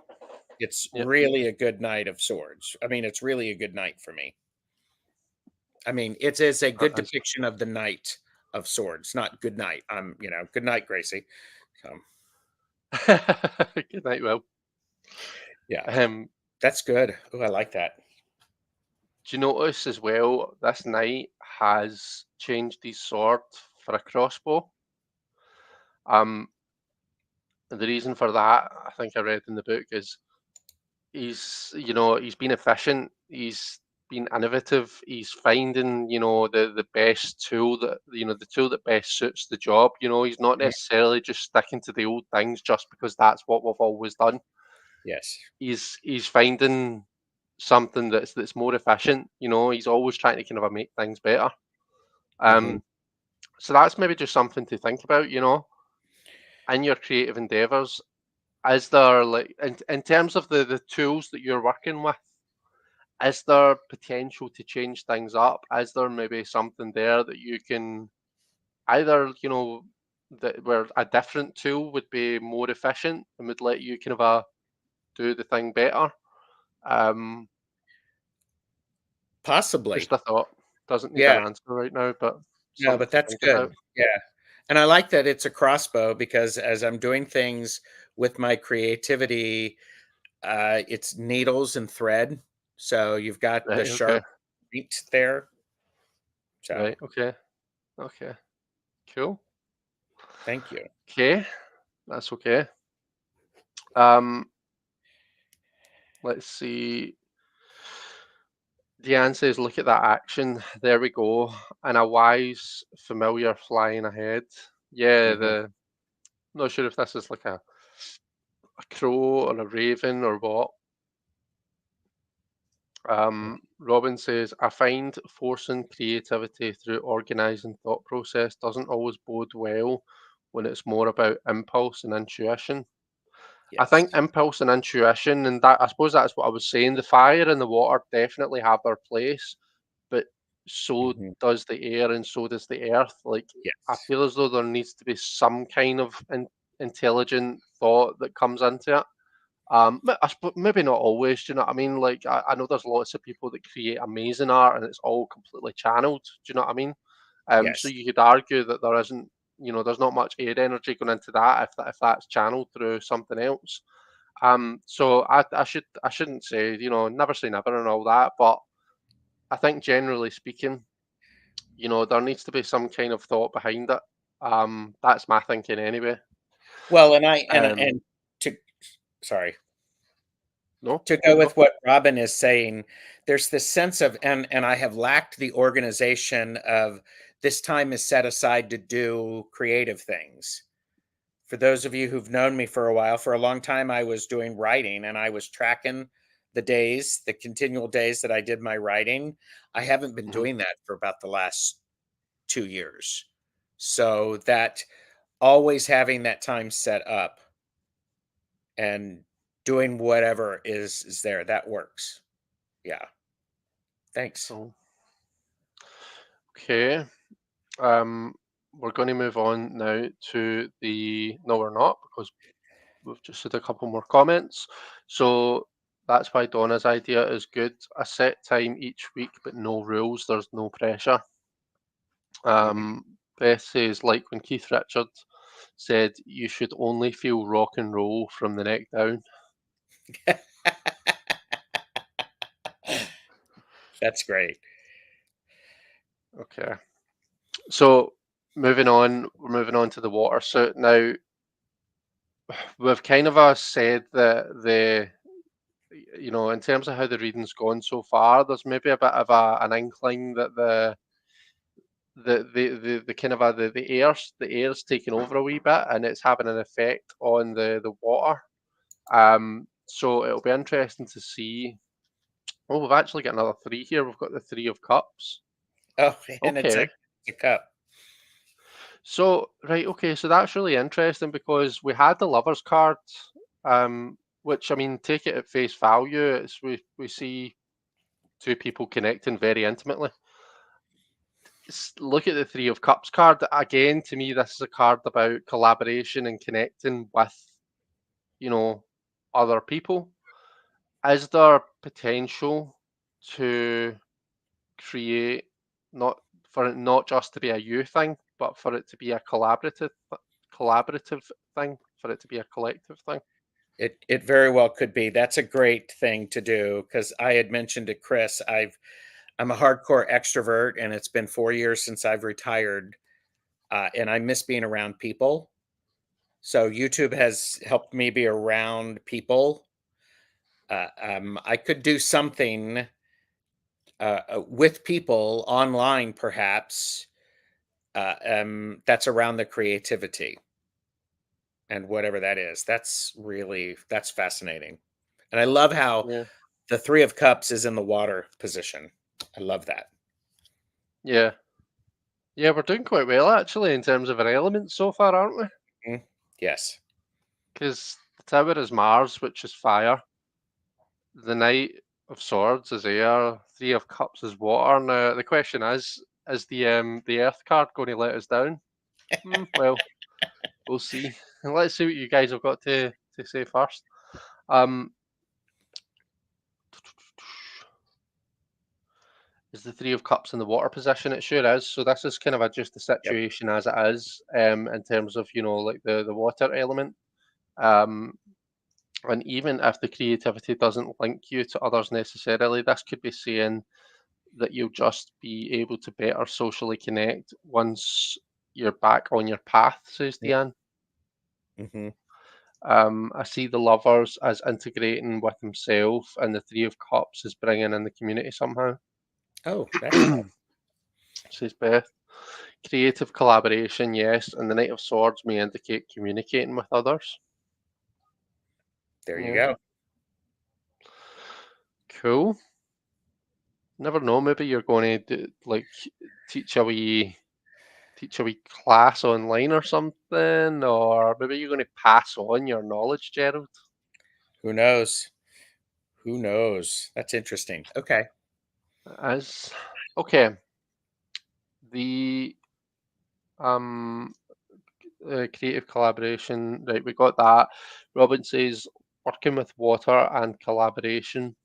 It's yep, really a good Knight of Swords. I mean, it's really a good knight for me. I mean, it's a that good is. depiction of the Knight of Swords, not good night. Good night, Gracie. So, Good night, Will. yeah, Um, that's good. Oh, I like that. do you notice as well? This knight has changed his sword for a crossbow. Um, and the reason for that, I think I read in the book, is he's been efficient. He's been innovative. He's finding the best tool the tool that best suits the job. He's not Mhm. necessarily just sticking to the old things just because that's what we've always done. Yes. He's finding something that's more efficient. He's always trying to kind of make things better. Hmm. Um, so that's maybe just something to think about. In your creative endeavors. Is there like in terms of the tools that you're working with? Is there potential to change things up? Is there maybe something there that you can either, that where a different tool would be more efficient and would let you kind of do the thing better? Um, Possibly. just a thought. Doesn't need Yeah. an answer right now, but Yeah, something but to that's think good. about. Yeah. And I like that it's a crossbow because as I'm doing things with my creativity, it's needles and thread. So you've got the Right. Okay. sharp point there. So Right. Okay. Okay. Cool. thank you. Okay. That's okay. Um, let's see. Deanne says, "Look at that action. There we go. And a wise, familiar flying ahead." Yeah. Mhm. The Not sure if this is like a crow or a raven or what. Robin says, "I find forcing creativity through organising thought process doesn't always bode well when it's more about impulse and intuition." I Yes. think impulse and intuition, and that I suppose that's what I was saying. The fire and the water definitely have their place, but so Mhm. does the air and so does the earth. Like I Yes. feel as though there needs to be some kind of intelligent thought that comes into it. Maybe not always. Do you know what I mean? Like I know there's lots of people that create amazing art and it's all completely channeled. Do you know what I mean? So Yes. you could argue that there isn't, there's not much air energy going into that if that's channeled through something else. So I shouldn't say, never say never and all that, but I think generally speaking, there needs to be some kind of thought behind it. That's my thinking anyway. Well, and I Um, to sorry. no, To go no. with what Robin is saying, there's this sense of, and I have lacked the organization of, this time is set aside to do creative things. For those of you who've known me for a while, for a long time I was doing writing and I was tracking the days, the continual days that I did my writing. I haven't been Mhm. doing that for about the last 2 years. So that, always having that time set up and doing whatever is there, that works. Yeah. Thanks. Cool. Okay. Um, we're going to move on now to the. No, we're not, because we've just had a couple more comments. So that's why Donna's idea is good. A set time each week, but no rules. There's no pressure. Mhm. Beth says, like when Keith Richards said, "You should only feel rock and roll from the neck down." That's great. Okay. So we're moving on to the water suit now. We've kind of said that in terms of how the reading's gone so far, there's maybe a bit of an inkling that the kind of the air's taking over a wee bit and it's having an effect on the water. So it'll be interesting to see. Oh, we've actually got another three here. We've got the Three of Cups. Oh, and Okay. it's a cup. So right, okay, so that's really interesting because we had the Lovers card, which I mean, take it at face value. We see two people connecting very intimately. Look at the Three of Cups card again. To me, this is a card about collaboration and connecting with you know other people. Is there potential to create not for it not just to be a you thing, but for it to be a collaborative thing, for it to be a collective thing? It very well could be. That's a great thing to do because I had mentioned to Chris, I'm a hardcore extrovert, and it's been 4 years since I've retired, and I miss being around people. So YouTube has helped me be around people. I could do something with people online, perhaps, that's around the creativity and whatever that is. That's fascinating, and I love how Yeah, the Three of Cups is in the water position. I love that. yeah, yeah. We're doing quite well actually in terms of our elements so far, aren't we? Mm, yes. Because the Tower is Mars, which is fire. The Knight of Swords is air. Three of Cups is water. Now the question is the Earth card going to let us down? Well, we'll see. Let's see what you guys have got to say first. Um, is the Three of Cups in the water position? It sure is. So this is kind of just the Yep. situation as it is, in terms of like the water element. Um, and even if the creativity doesn't link you to others necessarily, this could be saying that you'll just be able to better socially connect once you're back on your path, says Deanne. Mm-hmm. I see the lovers as integrating with himself, and the Three of Cups is bringing in the community somehow, Oh, that's nice. says Beth. Creative collaboration, yes, and the Knight of Swords may indicate communicating with others. There you Yeah, go. cool. Never know. Maybe you're going to do, like teach a wee class online or something, or maybe you're going to pass on your knowledge, Gerald. Who knows? Who knows? That's interesting. Okay. As okay, the um creative collaboration, right? We got that. Robin says working with water and collaboration.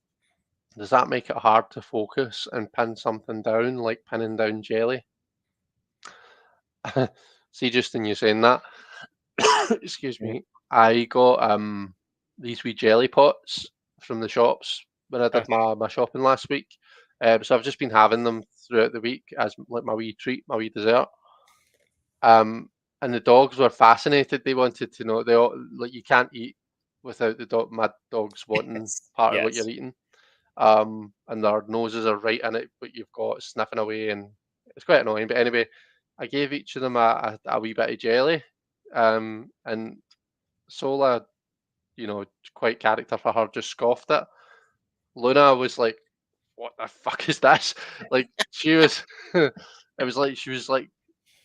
Does that make it hard to focus and pin something down, like pinning down jelly? See, just in you saying that, excuse Mm, me, I got these wee jelly pots from the shops when I did uh-huh. my shopping last week. So I've just been having them throughout the week as like my wee treat, my wee dessert. Um, and the dogs were fascinated. They wanted to know. They all, like you can't eat without the dog. My dogs wanting Yes. part of what you're Yes. eating. And their noses are right in it, but you've got sniffing away, and it's quite annoying. But anyway, I gave each of them a wee bit of jelly, and Sola, quite character for her, just scoffed it. Luna was like, "What the fuck is this?" Like she was, it was like she was like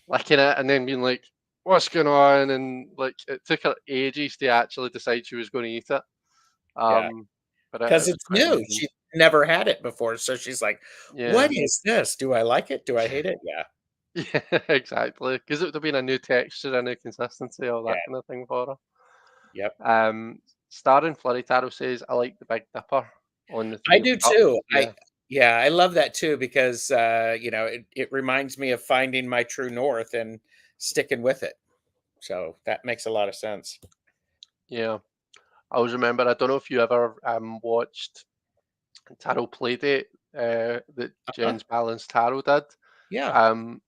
licking it and then being like, "What's going on?" And like it took her ages to actually decide she was going to eat it. Yeah. Um, but Because it was it's quite new. amusing. She's never had it before. So she's like, Yeah. what is this? Do I like it? Do I hate it? Yeah. Yeah, exactly. Because it would have been a new texture, a new consistency, all Yeah. that kind of thing for Yep. her. Star in Flurry Tarot says, I like the Big Dipper on the I Three of do Cups. too. Yeah, I love that too because it reminds me of finding my true north and sticking with it. So that makes a lot of sense. yeah. I always remember, I don't know if you ever watched Tarot Playdate that Uh-huh. Jen's Balanced Tarot did. Yeah. Um,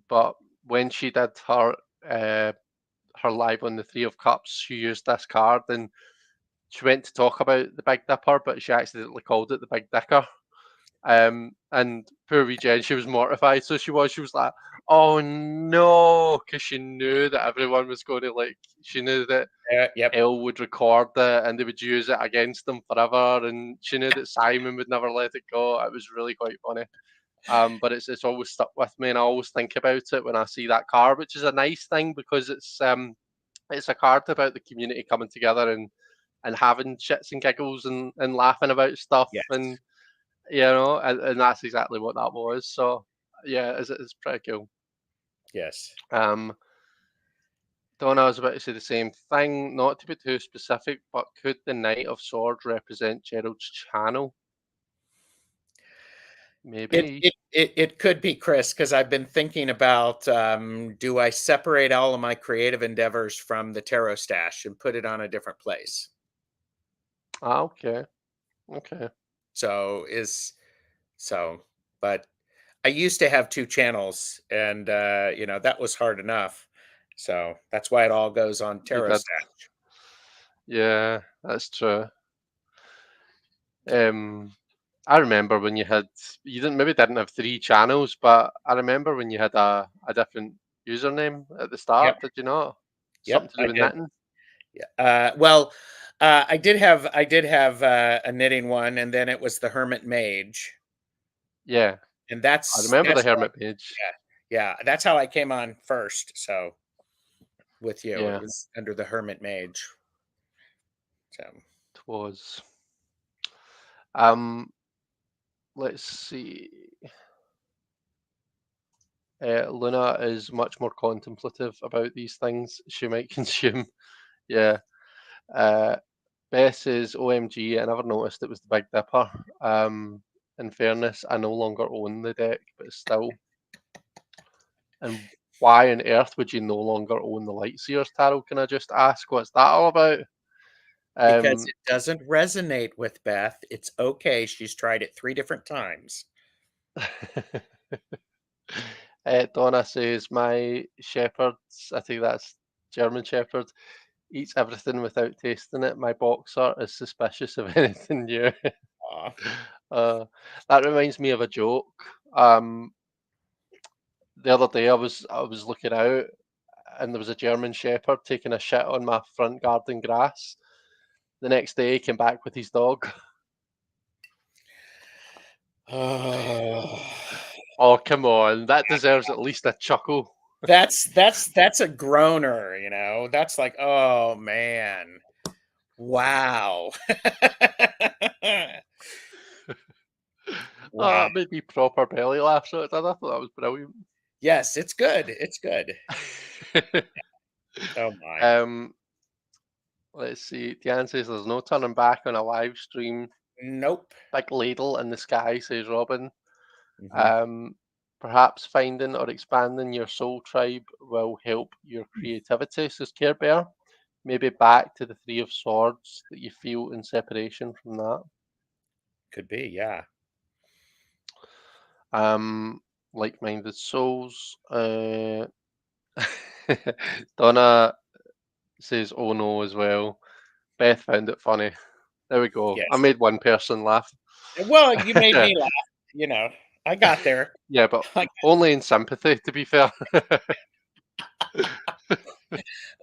but when she did uh, her live on the Three of Cups, she used this card and she went to talk about the Big Dipper, but she accidentally called it the Big Dicker. And poor wee Jen, she was mortified. So she was like, "Oh no," because she knew that everyone was going to like. She knew that Yep. Elle would record it and they would use it against them forever, and she knew that Simon would never let it go. It was really quite funny. But it's always stuck with me, and I always think about it when I see that card, which is a nice thing because it's a card about the community coming together and having shits and giggles and laughing about stuff Yes. and and that's exactly what that was. So yeah, it's pretty cool. Yes. Um, Donna was about to say the same thing, not to be too specific, but could the Knight of Swords represent Gerald's channel? Maybe. It could be Chris because I've been thinking about do I separate all of my creative endeavors from the tarot stash and put it on a different place? Ah, okay. Okay. So is so, but I used to have two channels, and that was hard enough. So that's why it all goes on You tarot did. stash. Yeah, that's true. Um, I remember when you didn't have three channels, but I remember when you had a different username at the Yep. start, did you not? Something Yep. to do I with did. knitting? Yeah. Well, I did have a knitting one, and then it was the Hermit Mage, Yeah, and I remember the that's how Hermit page. that's how I came on first. So with you, it Yeah, was under the Hermit Mage. So it was. Um, let's see. Luna is much more contemplative about these things. She might consume. Yeah. Uh, Beth says, OMG, I never noticed it was the Big Dipper. In fairness, I no longer own the deck, but still. And why on earth would you no longer own the light seers tarot? Can I just ask what's that all about? Because Um, it doesn't resonate with Beth. It's okay. She's tried it 3 different times. Donna says my shepherds, I think that's German shepherd, eats everything without tasting it. My boxer is suspicious of anything new. Aw. uh, that reminds me of a joke. Um, the other day I was looking out and there was a German shepherd taking a shit on my front garden grass. The next day he came back with his dog. Oh. Oh, come on. That deserves at least a chuckle. That's a groaner, you know? That's like, "Oh, man. Wow." Wow. That made me proper belly laugh, so it did. I thought that was brilliant. Yes, it's good, it's good. Oh my. um, let's see. Diane says there's no turning back on a live stream. Nope. Big ladle in the sky, says Robin. Mhm. Um, perhaps finding or expanding your soul tribe will help your creativity, says Care Bear. Maybe back to the Three of Swords that you feel in separation from that. Could be, yeah. Um, like-minded souls. Donna says, "Oh no," as well. Beth found it funny. There we go. I Yes. made one person laugh. Well, you made me laugh, you know? I got there. Yeah, but I only in sympathy, to be fair.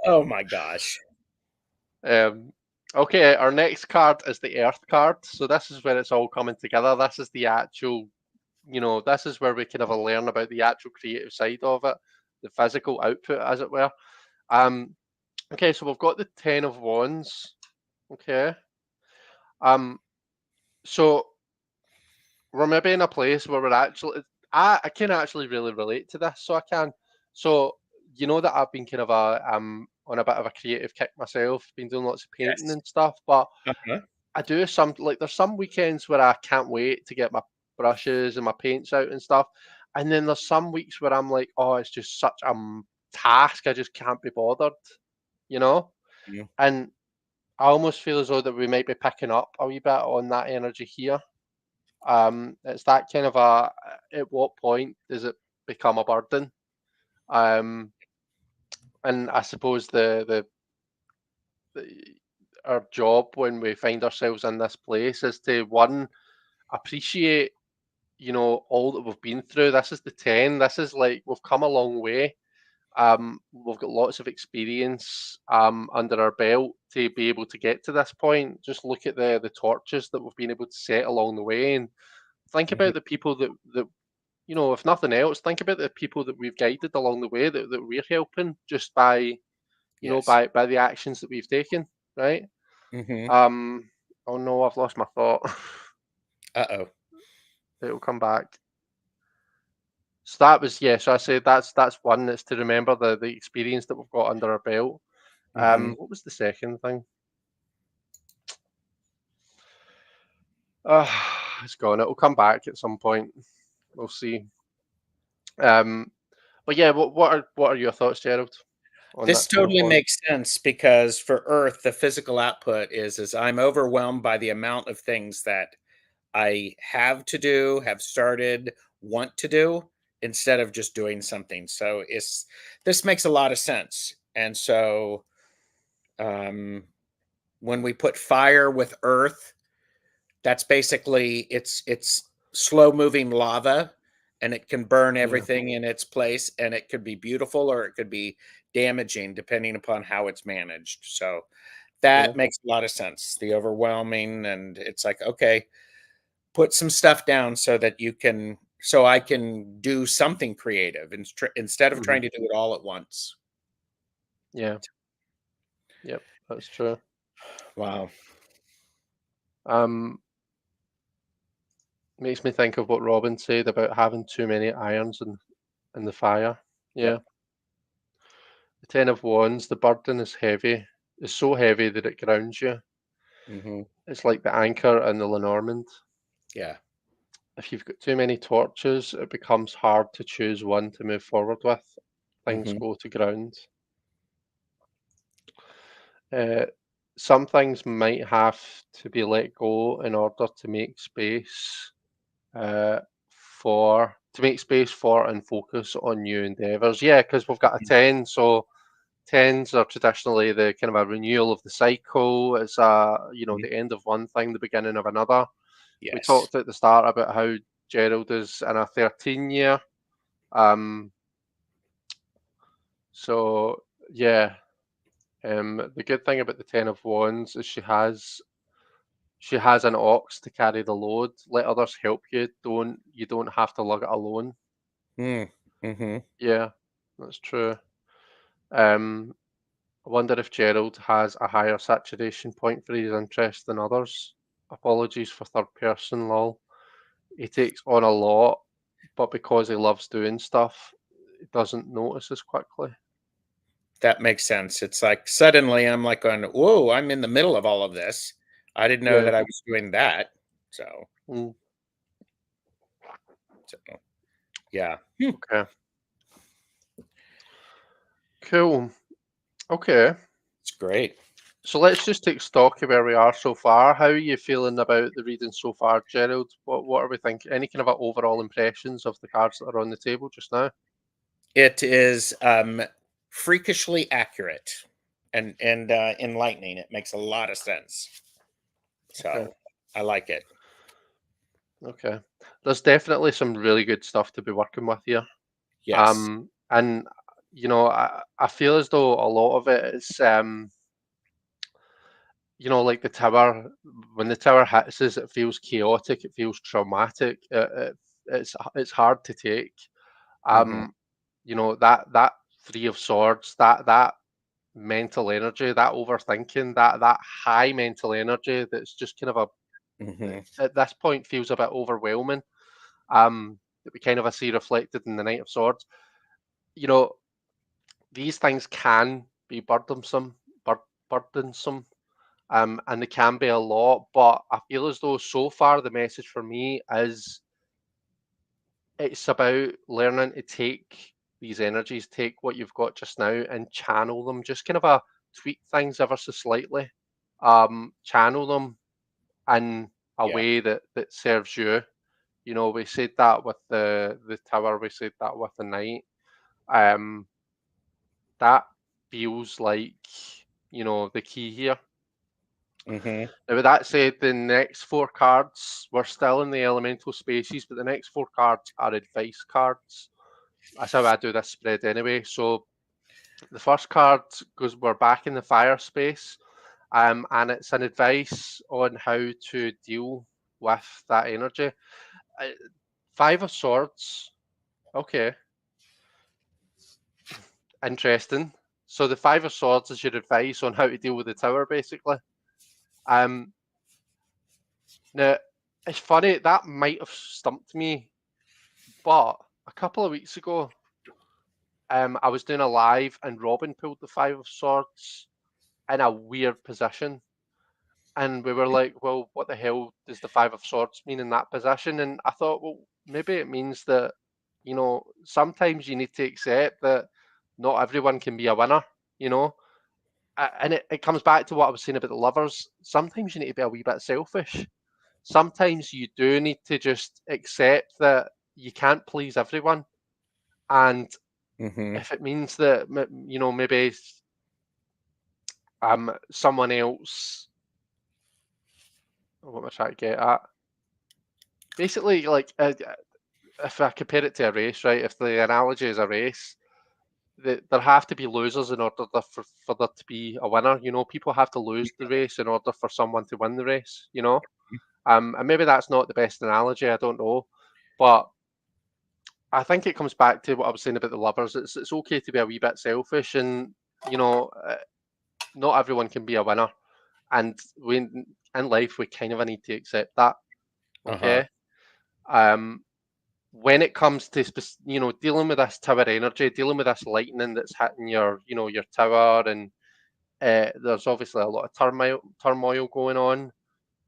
Oh my gosh. um, okay, our next card is the Earth card. So this is where it's all coming together. This is the actual, this is where we kind of learn about the actual creative side of it, the physical output, as it were. Okay, so we've got the Ten of Wands. Okay. Um, so we're maybe in a place where we're actually I can actually really relate to this, so I can. So you know that I've been kind of on a bit of a creative kick myself, been doing lots of painting Yes. and stuff, but Uh-huh. I do some like there's some weekends where I can't wait to get my brushes and my paints out and stuff. And then there's some weeks where I'm like, oh, it's just such a task, I just can't be bothered, you know? Mhm. And I almost feel as though that we might be picking up a wee bit on that energy here. It's that kind of at what point does it become a burden? Um, and I suppose the our job when we find ourselves in this place is to one appreciate all that we've been through. This is the 10. This is like we've come a long way. We've got lots of experience under our belt to be able to get to this point. Just look at the torches that we've been able to set along the way, and think Mhm. about the people that if nothing else, think about the people that we've guided along the way that we're helping just by Yes. by the actions that we've taken, right? Mhm. Um, oh no, I've lost my thought. Uh-oh. It'll come back. So that was yeah. So I said that's one. That's to remember the experience that we've got under our belt. Mhm. What was the second thing? It's gone. It'll come back at some point. We'll see. Um, but yeah, what are your thoughts, Gerald, on This that Ten of totally Wands? makes sense because for Earth, the physical output is I'm overwhelmed by the amount of things that I have to do, have started, want to do instead of just doing something. So it's this makes a lot of sense. And so um when we put fire with earth, that's basically it's slow moving lava and it can burn Yeah, everything in its place and it could be beautiful or it could be damaging depending upon how it's managed. So yeah. that makes a lot of sense. The overwhelming and it's like okay, put some stuff down so that you can so I can do something creative instead of Hmm. trying to do it all at once. Yeah, yep, that's true. Wow. Um, makes me think of what Robin said about having too many irons in the fire. Yeah, Yep. the Ten of Wands, the burden is heavy. It's so heavy that it grounds you. Hmm. It's like the anchor in the Lenormand. Yeah. If you've got too many torches, it becomes hard to choose one to move forward with. things Mhm. go to ground. Uh, some things might have to be let go in order to make space uh, for and focus on new endeavors. Yeah, because we've got a 10, so tens are traditionally the kind of a renewal of the cycle. It's Mhm. the end of one thing, the beginning of another. We Yes. talked at the start about how Gerald is in a 13 year. Um, so yeah, the good thing about the Ten of Wands is she has an ox to carry the load. Let others help you. You don't have to lug it alone. Mm. Mhm. Yeah, that's true. Um, I wonder if Gerald has a higher saturation point for his interest than others. Apologies for third person, lol. He takes on a lot, but because he loves doing stuff, he doesn't notice as quickly. That makes sense. It's like suddenly I'm like going, "Whoa, I'm in the middle of all of this. I didn't know Yeah. that I was doing that." So, Mm, so yeah. Hmm. okay. Cool. Okay. It's great. So let's just take stock of where we are so far. How are you feeling about the reading so far, Gerald? What are we thinking? Any kind of overall impressions of the cards that are on the table just now? It is freakishly accurate and enlightening. It makes a lot of sense. Okay. So, I like it. Okay. There's definitely some really good stuff to be working with here. Yes. And I feel as though a lot of it is like the tower, when the tower hits us, it feels chaotic, it feels traumatic, it's hard to take. Mhm. Um, that Three of Swords, that mental energy, that overthinking, that high mental energy that's just kind of Mhm. at this point feels a bit overwhelming. That we kind of see reflected in the Knight of Swords. You know, these things can be burdensome, and they can be a lot. But I feel as though so far the message for me is it's about learning to take these energies, take what you've got just now, and channel them. Just kind of tweak things ever so slightly. Channel them in a Yeah. way that serves you. We said that with the tower. We said that with the knight. Um, that feels like the key here. Mhm. Now, with that said, the next four cards, we're still in the elemental spaces, but the next four cards are advice cards. That's how I do this spread anyway. So the first card goes, we're back in the fire space, and it's an advice on how to deal with that energy. Uh, Five of Swords. Okay, interesting. So the Five of Swords is your advice on how to deal with the tower, basically. Um, Now it's funny that might have stumped me, but a couple of weeks ago, I was doing a live and Robin pulled the Five of Swords in a weird position, and we were like, "Well, what the hell does the Five of Swords mean in that position?" And I thought, well, maybe it means that sometimes you need to accept that not everyone can be a winner. You know, and it comes back to what I was saying about the lovers. Sometimes you need to be a wee bit selfish. Sometimes you do need to just accept that you can't please everyone. And Mhm. if it means that, maybe someone else, what am I trying to get at? Basically, like, if I compare it to a race, right? If the analogy is a race, there have to be losers in order for there to be a winner. People have to lose the race in order for someone to win the race. And maybe that's not the best analogy. I don't know, but I think it comes back to what I was saying about the lovers. It's okay to be a wee bit selfish, and not everyone can be a winner, and in life we kind of need to accept that. Uh-huh. Okay. Um, when it comes to dealing with this tower energy, dealing with this lightning that's hitting your tower, and there's obviously a lot of turmoil going on.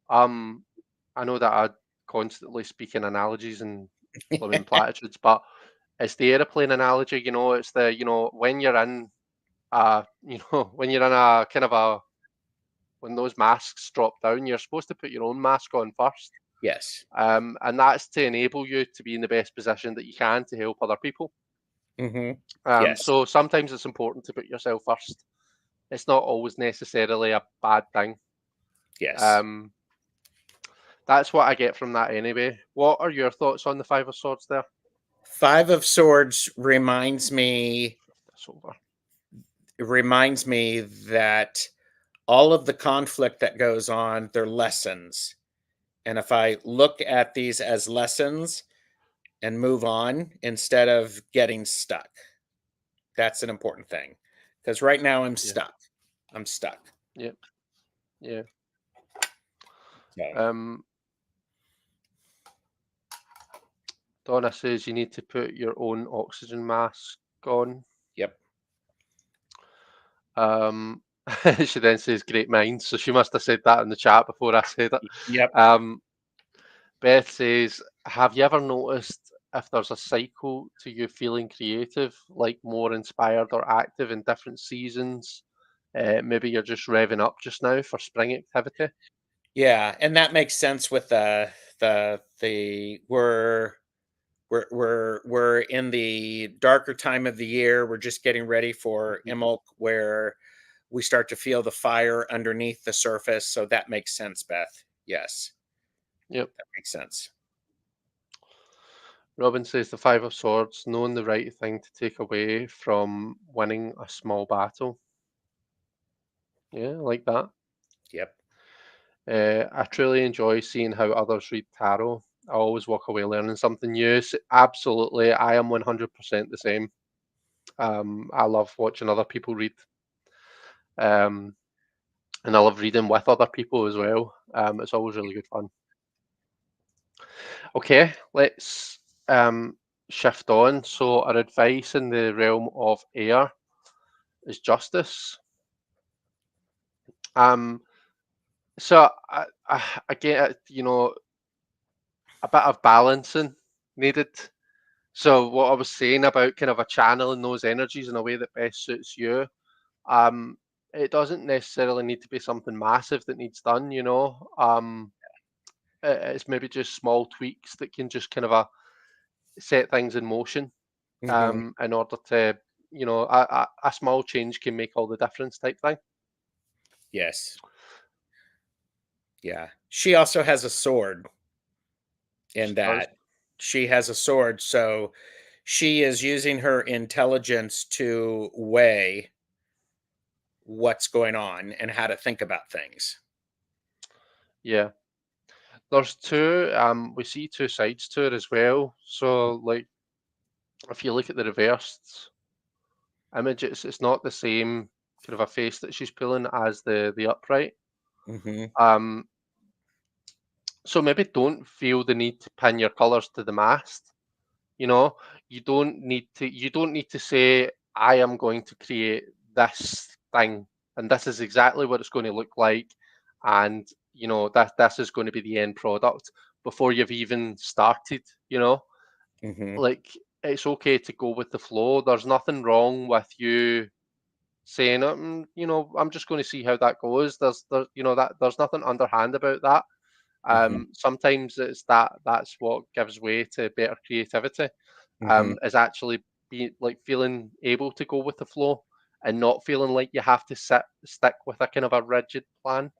I know that I constantly speak in analogies and blooming platitudes, but it's the airplane analogy. It's the when you're in when you're in a kind of a when those masks drop down, you're supposed to put your own mask on first. Yes. And that's to enable you to be in the best position that you can to help other people. Yes. So sometimes it's important to put yourself first. It's not always necessarily a bad thing. Yes. Um, that's what I get from that anyway. What are your thoughts on the Five of Swords there? Five of Swords reminds me That's over. that all of the conflict that goes on, they're lessons. And if I look at these as lessons and move on instead of getting stuck, that's an important thing. Because right now I'm Yeah. stuck. I'm stuck. Yeah. Yeah. So, Donna says you need to put your own oxygen mask on. yep. She then says great minds, so she must have said that in the chat before I said it. Yep. Beth says, have you ever noticed if there's a cycle to you feeling creative, like more inspired or active in different seasons? Maybe you're just revving up just now for spring activity. Yeah, and that makes sense with the we're in the darker time of the year. We're just getting ready for Imbolc, where we start to feel the fire underneath the surface. So that makes sense, Beth. Yes. Yep. That makes sense. Robin says the Five of Swords, knowing the right thing to take away from winning a small battle. Yeah, I like that. Yep. I truly enjoy seeing how others read tarot. I always walk away learning something new. Absolutely, I am 100% the same. I love watching other people read, um, and I love reading with other people as well. It's always really good fun. Okay, let's shift on. So, our advice in the realm of air is justice. So I get it, a bit of balancing needed. So what I was saying about kind of a channeling those energies in a way that best suits you, um, it doesn't necessarily need to be something massive that needs done. It's maybe just small tweaks that can just kind of set things in motion, in order to, a small change can make all the difference type thing. Yes. Yeah. She also has a sword in She does. that. She has a sword, so she is using her intelligence to weigh what's going on and how to think about things. Yeah. There's two, we see two sides to it as well. So like if you look at the reversed image, it's not the same kind of a face that she's pulling as the upright. Hmm. Um, so maybe don't feel the need to pin your colours to the mast. You know, you don't need to say, I am going to create this thing and this is exactly what it's going to look like, and that this is going to be the end product before you've even started, Hmm. like it's okay to go with the flow. There's nothing wrong with you saying, I'm just going to see how that goes. That there's nothing underhand about that. Hmm. Sometimes that's what gives way to better creativity. Hmm. Is actually being like feeling able to go with the flow and not feeling like you have to stick with a kind of a rigid plan.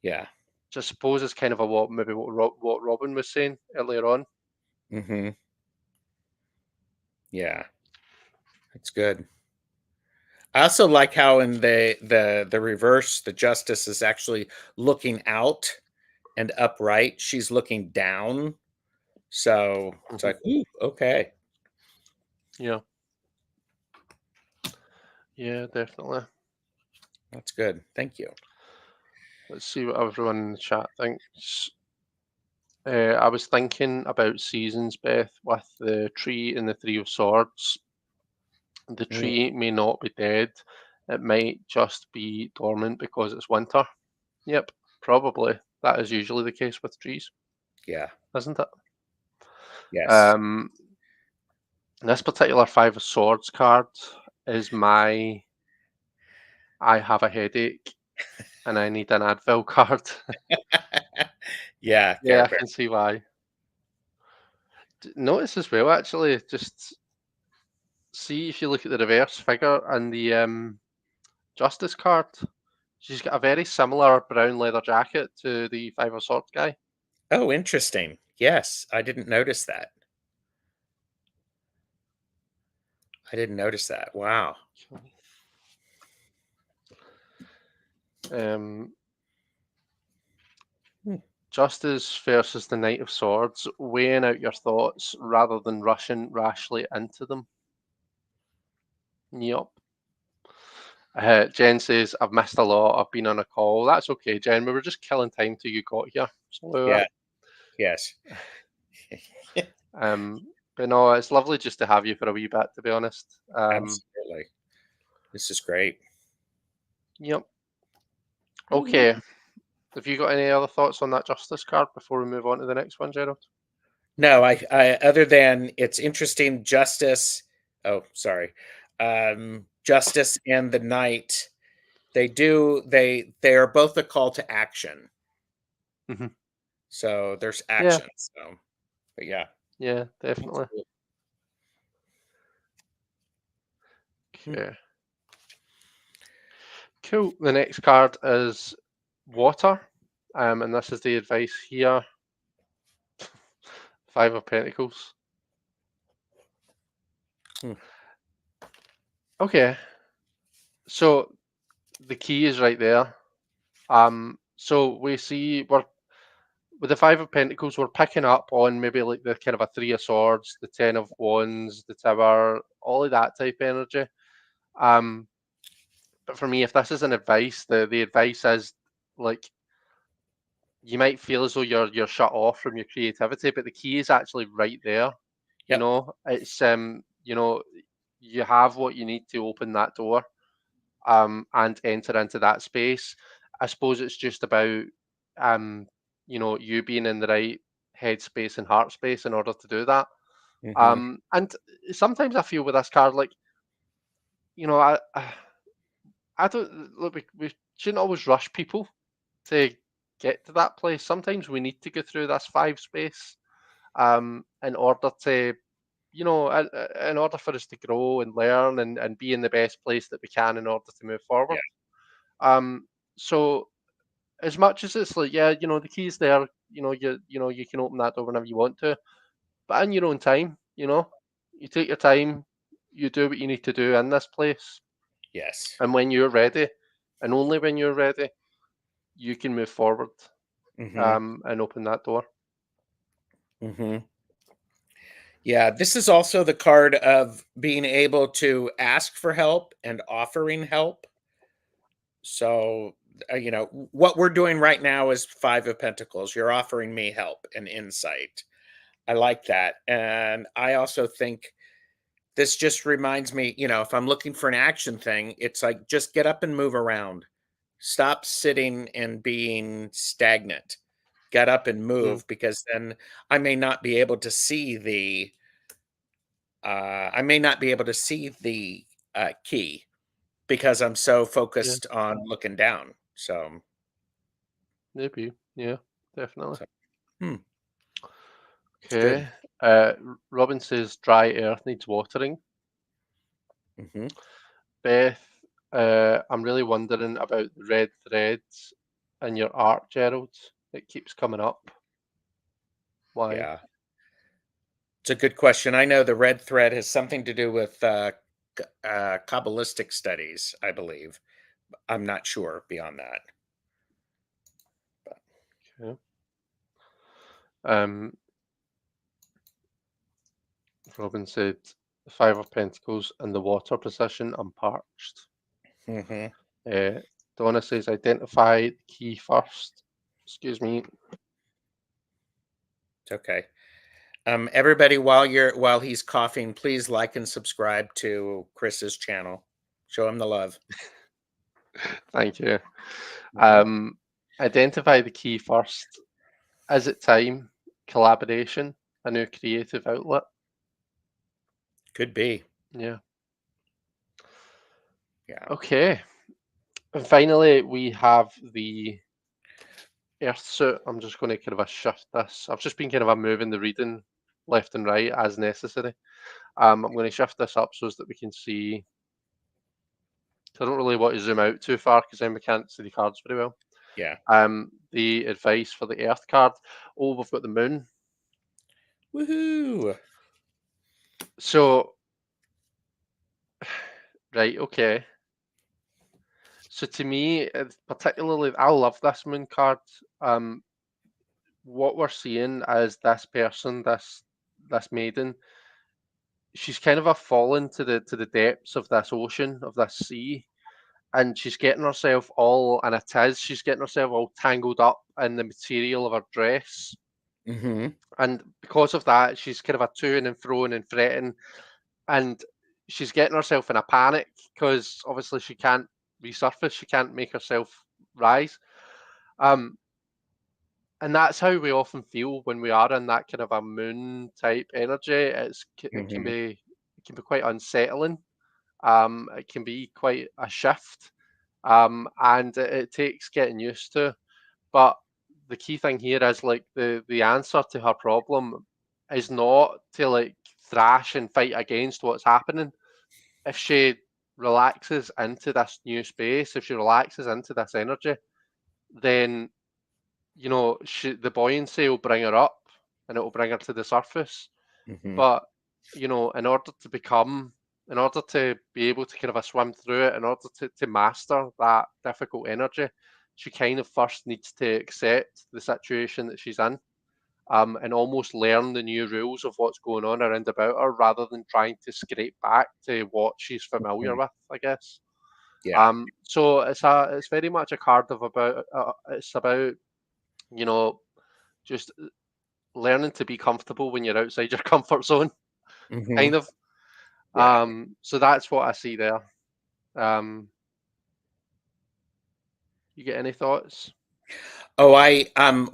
Yeah. Which I suppose is kind of what Robin was saying earlier on. Hmm. Yeah. That's good. I also like how in the reverse, the justice is actually looking out and upright. She's looking down. So it's Mhm. like, ooh, okay. Yeah, yeah, definitely. That's good. Thank you. Let's see what everyone in the chat thinks. I was thinking about seasons, Beth, with the tree and the Three of Swords. The Mm, tree may not be dead. It might just be dormant because it's winter. Yep, probably. That is usually the case with trees, yeah. isn't it? Yes. Um, This particular Five of Swords card is my I have a headache and I need an Advil card. Yeah, Yeah, Care I Bear. can see why. Notice as well, actually, just see if you look at the reverse figure and the Justice card. She's got a very similar brown leather jacket to the Five of Swords guy. Oh, interesting. Yes, I didn't notice that. I didn't notice that. Wow. Um, Hmm. Justice versus the Knight of Swords, weighing out your thoughts rather than rushing rashly into them. Yup. Jen says, I've missed a lot. I've been on a call. That's okay, Jen. We were just killing time till you got here. So, Yeah. Yes. but no, it's lovely just to have you for a wee bit, to be honest. Absolutely. This is great. Yep. Okay. Have you got any other thoughts on that Justice card before we move on to the next one, Gerald? No, I other than it's interesting, Justice. Oh, sorry. Justice and the Knight. They are both a call to action. Hmm. So there's Yeah, action. So, but yeah. yeah, definitely. Hmm. Okay. Cool. The next card is Water. And this is the advice here. Five of Pentacles. Hmm. Okay. So the key is right there. So we see we're with the Five of Pentacles, we're picking up on maybe like the kind of a Three of Swords, the Ten of Wands, the Tower, all of that type energy. But for me, if this is an advice, the advice is like you might feel as though you're shut off from your creativity, but the key is actually right there. You Yep. know, it's you have what you need to open that door and enter into that space. I suppose it's just about you being in the right headspace and heart space in order to do that. Hmm. And sometimes I feel with this card, like I don't look. We shouldn't always rush people to get to that place. Sometimes we need to go through this five space in order to in order for us to grow and learn and be in the best place that we can in order to move forward. Yeah. So as much as it's like, yeah, the key's there, you can open that door whenever you want to, but in your own time, you take your time, you do what you need to do in this place, Yes. and when you're ready, and only when you're ready, you can move forward Hmm. and open that door. Hmm. Yeah, this is also the card of being able to ask for help and offering help. So, what we're doing right now is Five of Pentacles. You're offering me help and insight. I like that. And I also think this just reminds me, if I'm looking for an action thing, it's like just get up and move around. Stop sitting and being stagnant. Get up and Mm, move because then I may not be able to see I may not be able to see the key because I'm so yeah, focused on looking down. So, maybe. Yeah, definitely. so hmm, it's good. Okay. Robin says dry earth needs watering. Hmm. Beth, I'm really wondering about the red threads in your art, Gerald. It keeps coming up. Why? Yeah, it's a good question. I know the red thread has something to do with Kabbalistic studies, I believe. I'm not sure beyond that. But Okay. Um, Robin said, Five of Pentacles in the water position. I'm parched. hmm. Uh, Donna says, identify the key first. Excuse me. It's okay. Everybody, while he's coughing, please like and subscribe to Chris's channel. Show him the love. Thank you. Mhm. Identify the key first. Is it time? Collaboration? A new creative outlet? Could be. Yeah. Yeah. Okay. And finally, we have the Earth suit. I'm just going to kind of shift this. I've just been kind of moving the reading left and right as necessary. I'm going to shift this up so that we can see. I don't really want to zoom out too far because then we can't see the cards very well. Yeah. The advice for the Earth card. Oh, we've got the Moon. Woohoo! So, right, okay. So to me, particularly, I love this Moon card. What we're seeing is this person, this maiden, she's kind of fallen to the depths of this ocean, of this sea, and she's getting herself all, and she's getting herself all tangled up in the material of her dress. Mm-hmm. And because of that, she's kind of a to and fro and fretting, and she's getting herself in a panic because obviously she can't resurface, she can't make herself rise. Um, and that's how we often feel when we are in that kind of a moon type energy. Mm-hmm. It can be quite unsettling. It can be quite a shift, and it takes getting used to. But the key thing here is like the answer to her problem is not to like thrash and fight against what's happening. If she relaxes into this new space, if she relaxes into this energy, then the buoyancy will bring her up and it will bring her to the surface. Mm-hmm. But in order to be able to kind of swim through it, in order to master that difficult energy, she kind of first needs to accept the situation that she's in, and almost learn the new rules of what's going on around about her, rather than trying to scrape back to what she's familiar Mm-hmm. with, I guess. Yeah. So it's very much a card of about it's about you know just learning to be comfortable when you're outside your comfort zone, Mm-hmm. kind of. Yeah. So that's what I see there. Um, you get any thoughts? Oh, I am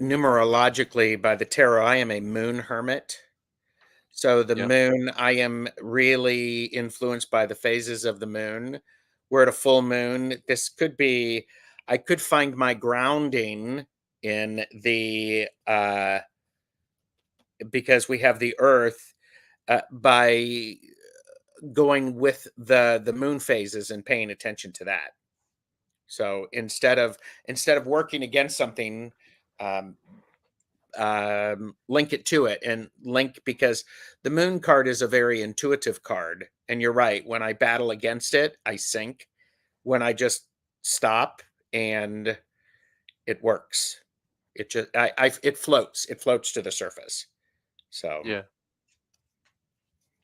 numerologically by the tarot, I am a moon hermit. So the Yeah. moon, I am really influenced by the phases of the moon. We're at a full moon. I could find my grounding in the because we have the earth by going with the moon phases and paying attention to that. So instead of working against something, um, link it to it and link because the moon card is a very intuitive card. And you're right. When I battle against it, I sink. When I just stop and it works, it floats. It floats to the surface. So Yeah.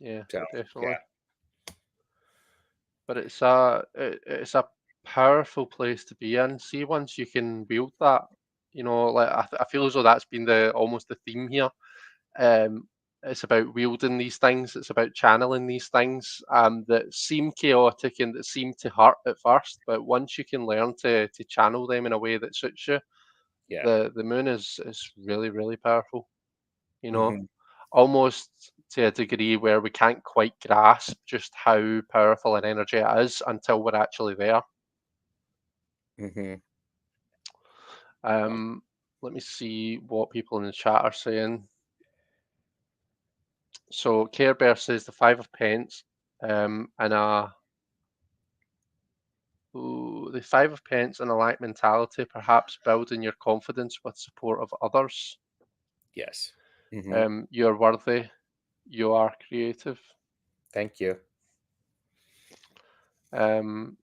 Yeah. so Definitely. yeah. But it's a powerful place to be in. See, once you can wield that, like I feel as though that's been the almost the theme here. Um, it's about wielding these things. It's about channeling these things that seem chaotic and that seem to hurt at first. But once you can learn to channel them in a way that suits you, Yeah. the moon is really really powerful. You know, Hmm. almost to a degree where we can't quite grasp just how powerful an energy it is until we're actually there. Hmm. Um, Let me see what people in the chat are saying. So Care Bear says the Five of Pence, and the Five of Pence and a lack mentality, perhaps building your confidence with support of others. Yes. Hmm. You are worthy. You are creative. Thank you. Um,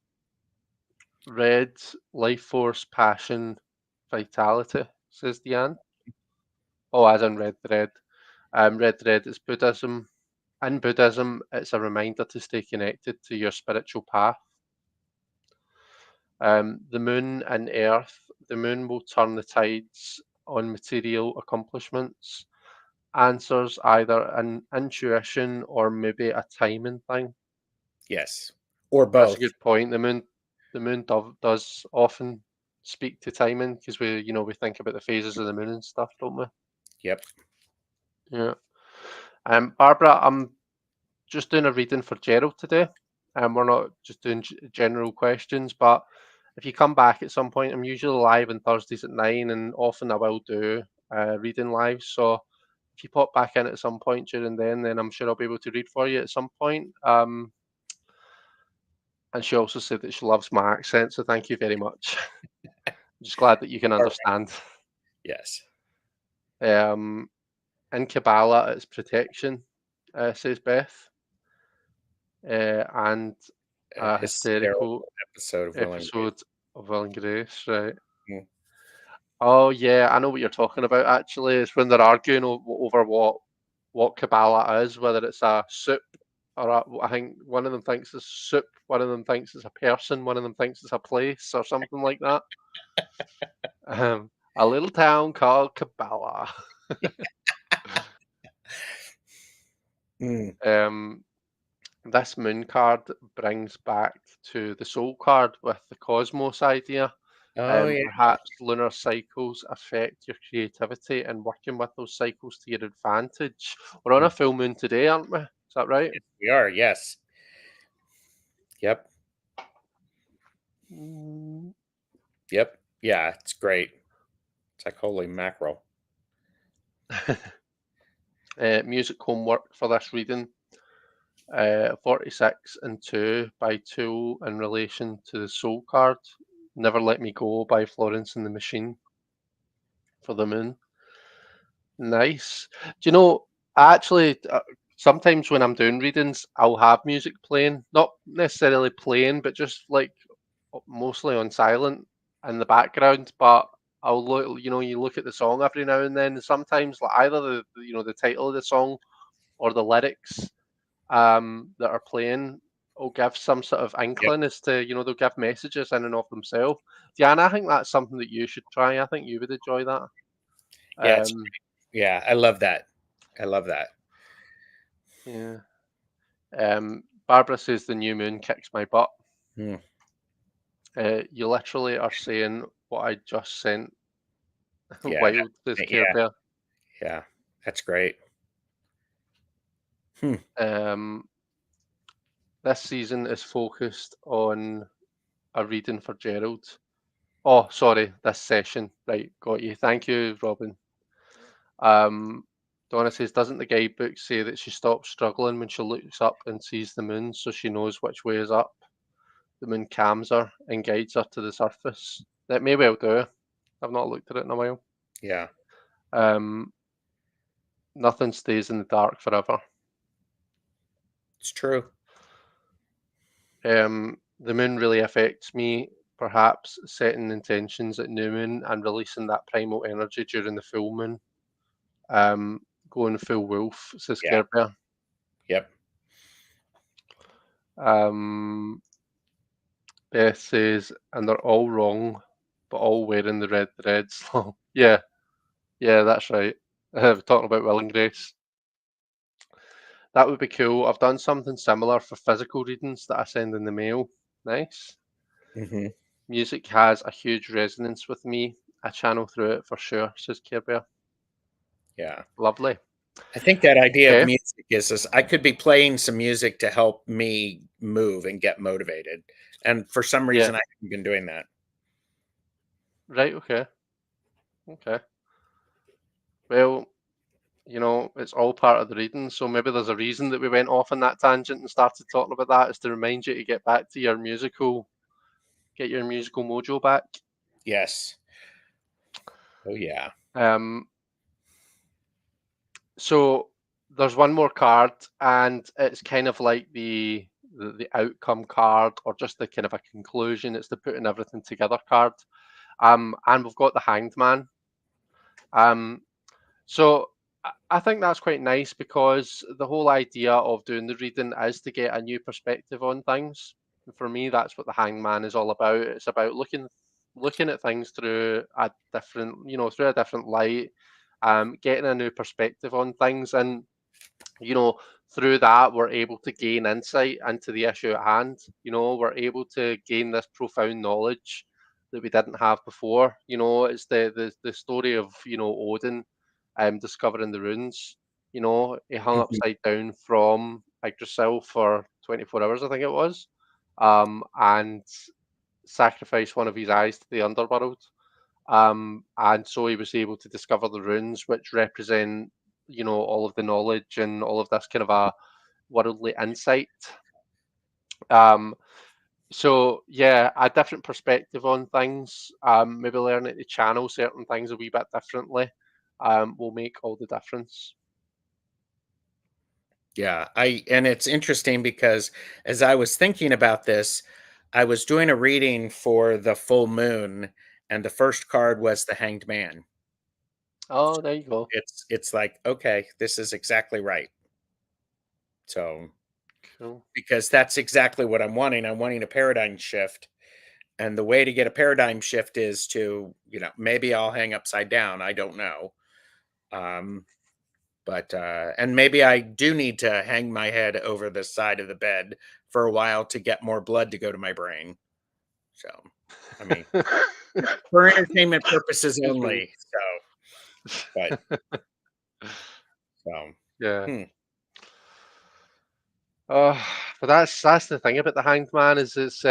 Red, life force, passion, vitality, says Deanne. Oh, as in red thread. Red thread is Buddhism. In Buddhism, it's a reminder to stay connected to your spiritual path. The moon and earth, the moon will turn the tides on material accomplishments. Answers either an intuition or maybe a timing thing. Yes. Or That's a both. good point. The moon does often speak to timing because we think about the phases of the moon and stuff, don't we? Yep. Yeah. Barbara, just doing a reading for Gerald today, and we're not just doing general questions. But if you come back at some point, I'm usually live on Thursdays at 9, and often I will do reading live. So if you pop back in at some point during then I'm sure I'll be able to read for you at some point. And she also said that she loves my accent, so thank you very much. I'm just glad that you can Perfect. understand. Yes. Um, in Kabbalah, it's protection, says Beth, and A a hysterical hysterical episode of Will and Grace. episode of Will and Grace, right? Mm. Oh yeah, I know what you're talking about. Actually, it's when they're arguing over what Kabbalah is, whether it's a soup or I think one of them thinks it's soup, one of them thinks it's a person, one of them thinks it's a place or something like that. A little town called Kabbalah. Mm. Um, this moon card brings back to the soul card with the cosmos idea. Oh, yeah. Perhaps lunar cycles affect your creativity and working with those cycles to your advantage. We're on a Mm. full moon today, aren't we? Is that right? We are, yes. Yep. Mm. Yep. Yeah, it's great. It's like holy mackerel. Music homework for this reading. 46 and 2 by Tool in relation to the soul card. Never Let Me Go by Florence and the Machine for the moon. Nice. Do you know, I actually, sometimes when I'm doing readings, I'll have music playing, not necessarily playing, but just like mostly on silent in the background. But I'll look, you look at the song every now and then. And sometimes, like either the title of the song or the lyrics that are playing will give some sort of Yep. inkling as to, they'll give messages in and of themselves. Diana, I think that's something that you should try. I think you would enjoy that. Yeah, it's Um, yeah, I love that. I love that. yeah. Barbara says the new moon kicks my butt. Mm. You literally are saying what I just sent. Yeah, Wild as Care yeah, Bear. yeah. That's great. Hmm. Um, this season is focused on a reading for Gerald. Oh, sorry, this session. Right, got you. Thank you, Robin. Um, Donna says, doesn't the guidebook say that she stops struggling when she looks up and sees the moon so she knows which way is up? The moon calms her and guides her to the surface. That may well do. I've not looked at it in a while. Yeah, Um, nothing stays in the dark forever. it's true. The moon really affects me, perhaps setting intentions at new moon and releasing that primal energy during the full moon. Going full wolf, says Yeah. Care Bear. Yep. Beth says, and they're all wrong, but all wearing the red threads. Yeah, yeah, that's right. We're talking about Will and Grace. That would be cool. I've done something similar for physical readings that I send in the mail. Nice. Hmm. Music has a huge resonance with me. I channel through it for sure, says Care Bear. Yeah. Lovely. I think that idea of Okay. music is I could be playing some music to help me move and get motivated. And for some Yeah. reason I haven't been doing that. Right. Okay. Okay. Well, it's all part of the reading. So maybe there's a reason that we went off on that tangent and started talking about that, is to remind you to get back to get your musical mojo back. Yes. Oh yeah. Um, so there's one more card, and it's kind of like the outcome card, or just the kind of a conclusion. It's the putting everything together card. And we've got the Hanged Man. So I think that's quite nice, because the whole idea of doing the reading is to get a new perspective on things. And for me, that's what the Hangman is all about. It's about looking at things through a different, through a different light, getting a new perspective on things, and you know, through that we're able to gain insight into the issue at hand. We're able to gain this profound knowledge that we didn't have before. It's the story of Odin discovering the runes. He hung Mhm. upside down from Yggdrasil for 24 hours, I think it was, and sacrifice one of his eyes to the underworld. And so he was able to discover the runes, which represent, all of the knowledge and all of this kind of a worldly insight. So yeah, a different perspective on things. Maybe learning to channel certain things a wee bit differently will make all the difference. Yeah, and it's interesting because as I was thinking about this, I was doing a reading for the full moon, and the first card was the Hanged Man. Oh, there you go. It's like, okay, this is exactly right. So, Cool. because that's exactly what I'm wanting. I'm wanting a paradigm shift. And the way to get a paradigm shift is to, maybe I'll hang upside down. I don't know. Um, but and maybe I do need to hang my head over the side of the bed for a while to get more blood to go to my brain. So, I mean, for entertainment purposes Excuse me. only. But so, Yeah. hmm, Uh, but that's the thing about the Hanged Man is it's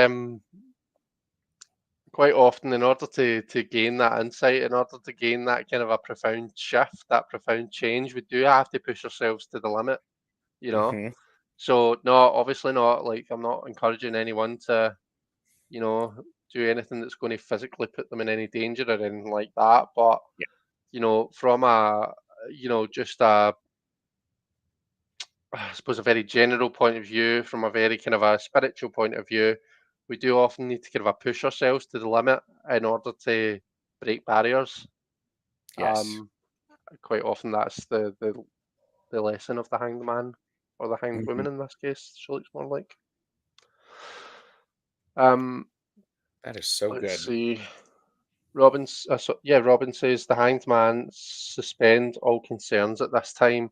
quite often in order to gain that insight, in order to gain that kind of a profound shift, that profound change, we do have to push ourselves to the limit, you know. hmm, So no, obviously not. Like I'm not encouraging anyone to, you know, do anything that's going to physically put them in any danger or anything like that. But yeah, from a, just a, I suppose a very general point of view, from a very kind of a spiritual point of view, we do often need to kind of a push ourselves to the limit in order to break barriers. yes, Um, Quite often that's the lesson of the hanged man or the hanged hmm, woman in this case. She looks more like. Um, that is so let's good. see. Robin says the hanged man suspend all concerns at this time.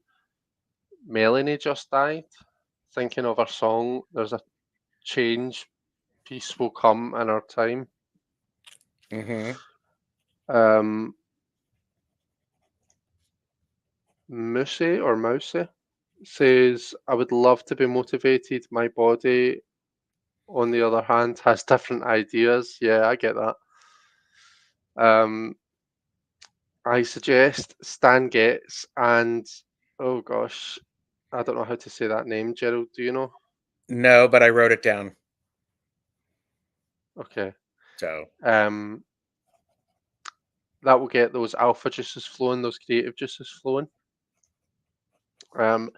Melanie just died. Thinking of her song, there's a change, peace will come in our time. Hmm. Um, Mousy says, I would love to be motivated. My body, on the other hand, has different ideas. Yeah, I get that. Um, I suggest Stan Getz and, oh gosh, I don't know how to say that name. Gerald, do you know? No, but I wrote it down. Okay. So, Um, that will get those alpha juices flowing, those creative juices flowing. Um,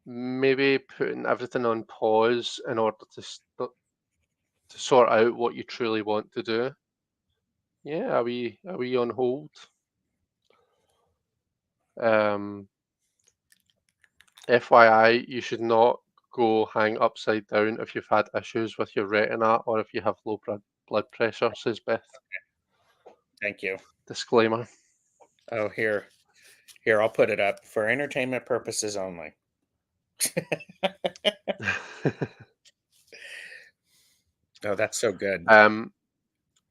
Maybe putting everything on pause in order to sort out what you truly want to do. Yeah, are we on hold? Um, FYI, you should not go hang upside down if you've had issues with your retina or if you have low blood pressure, says Beth. thank you. Disclaimer. Oh, here, I'll put it up for entertainment purposes only. Oh, that's so good. um,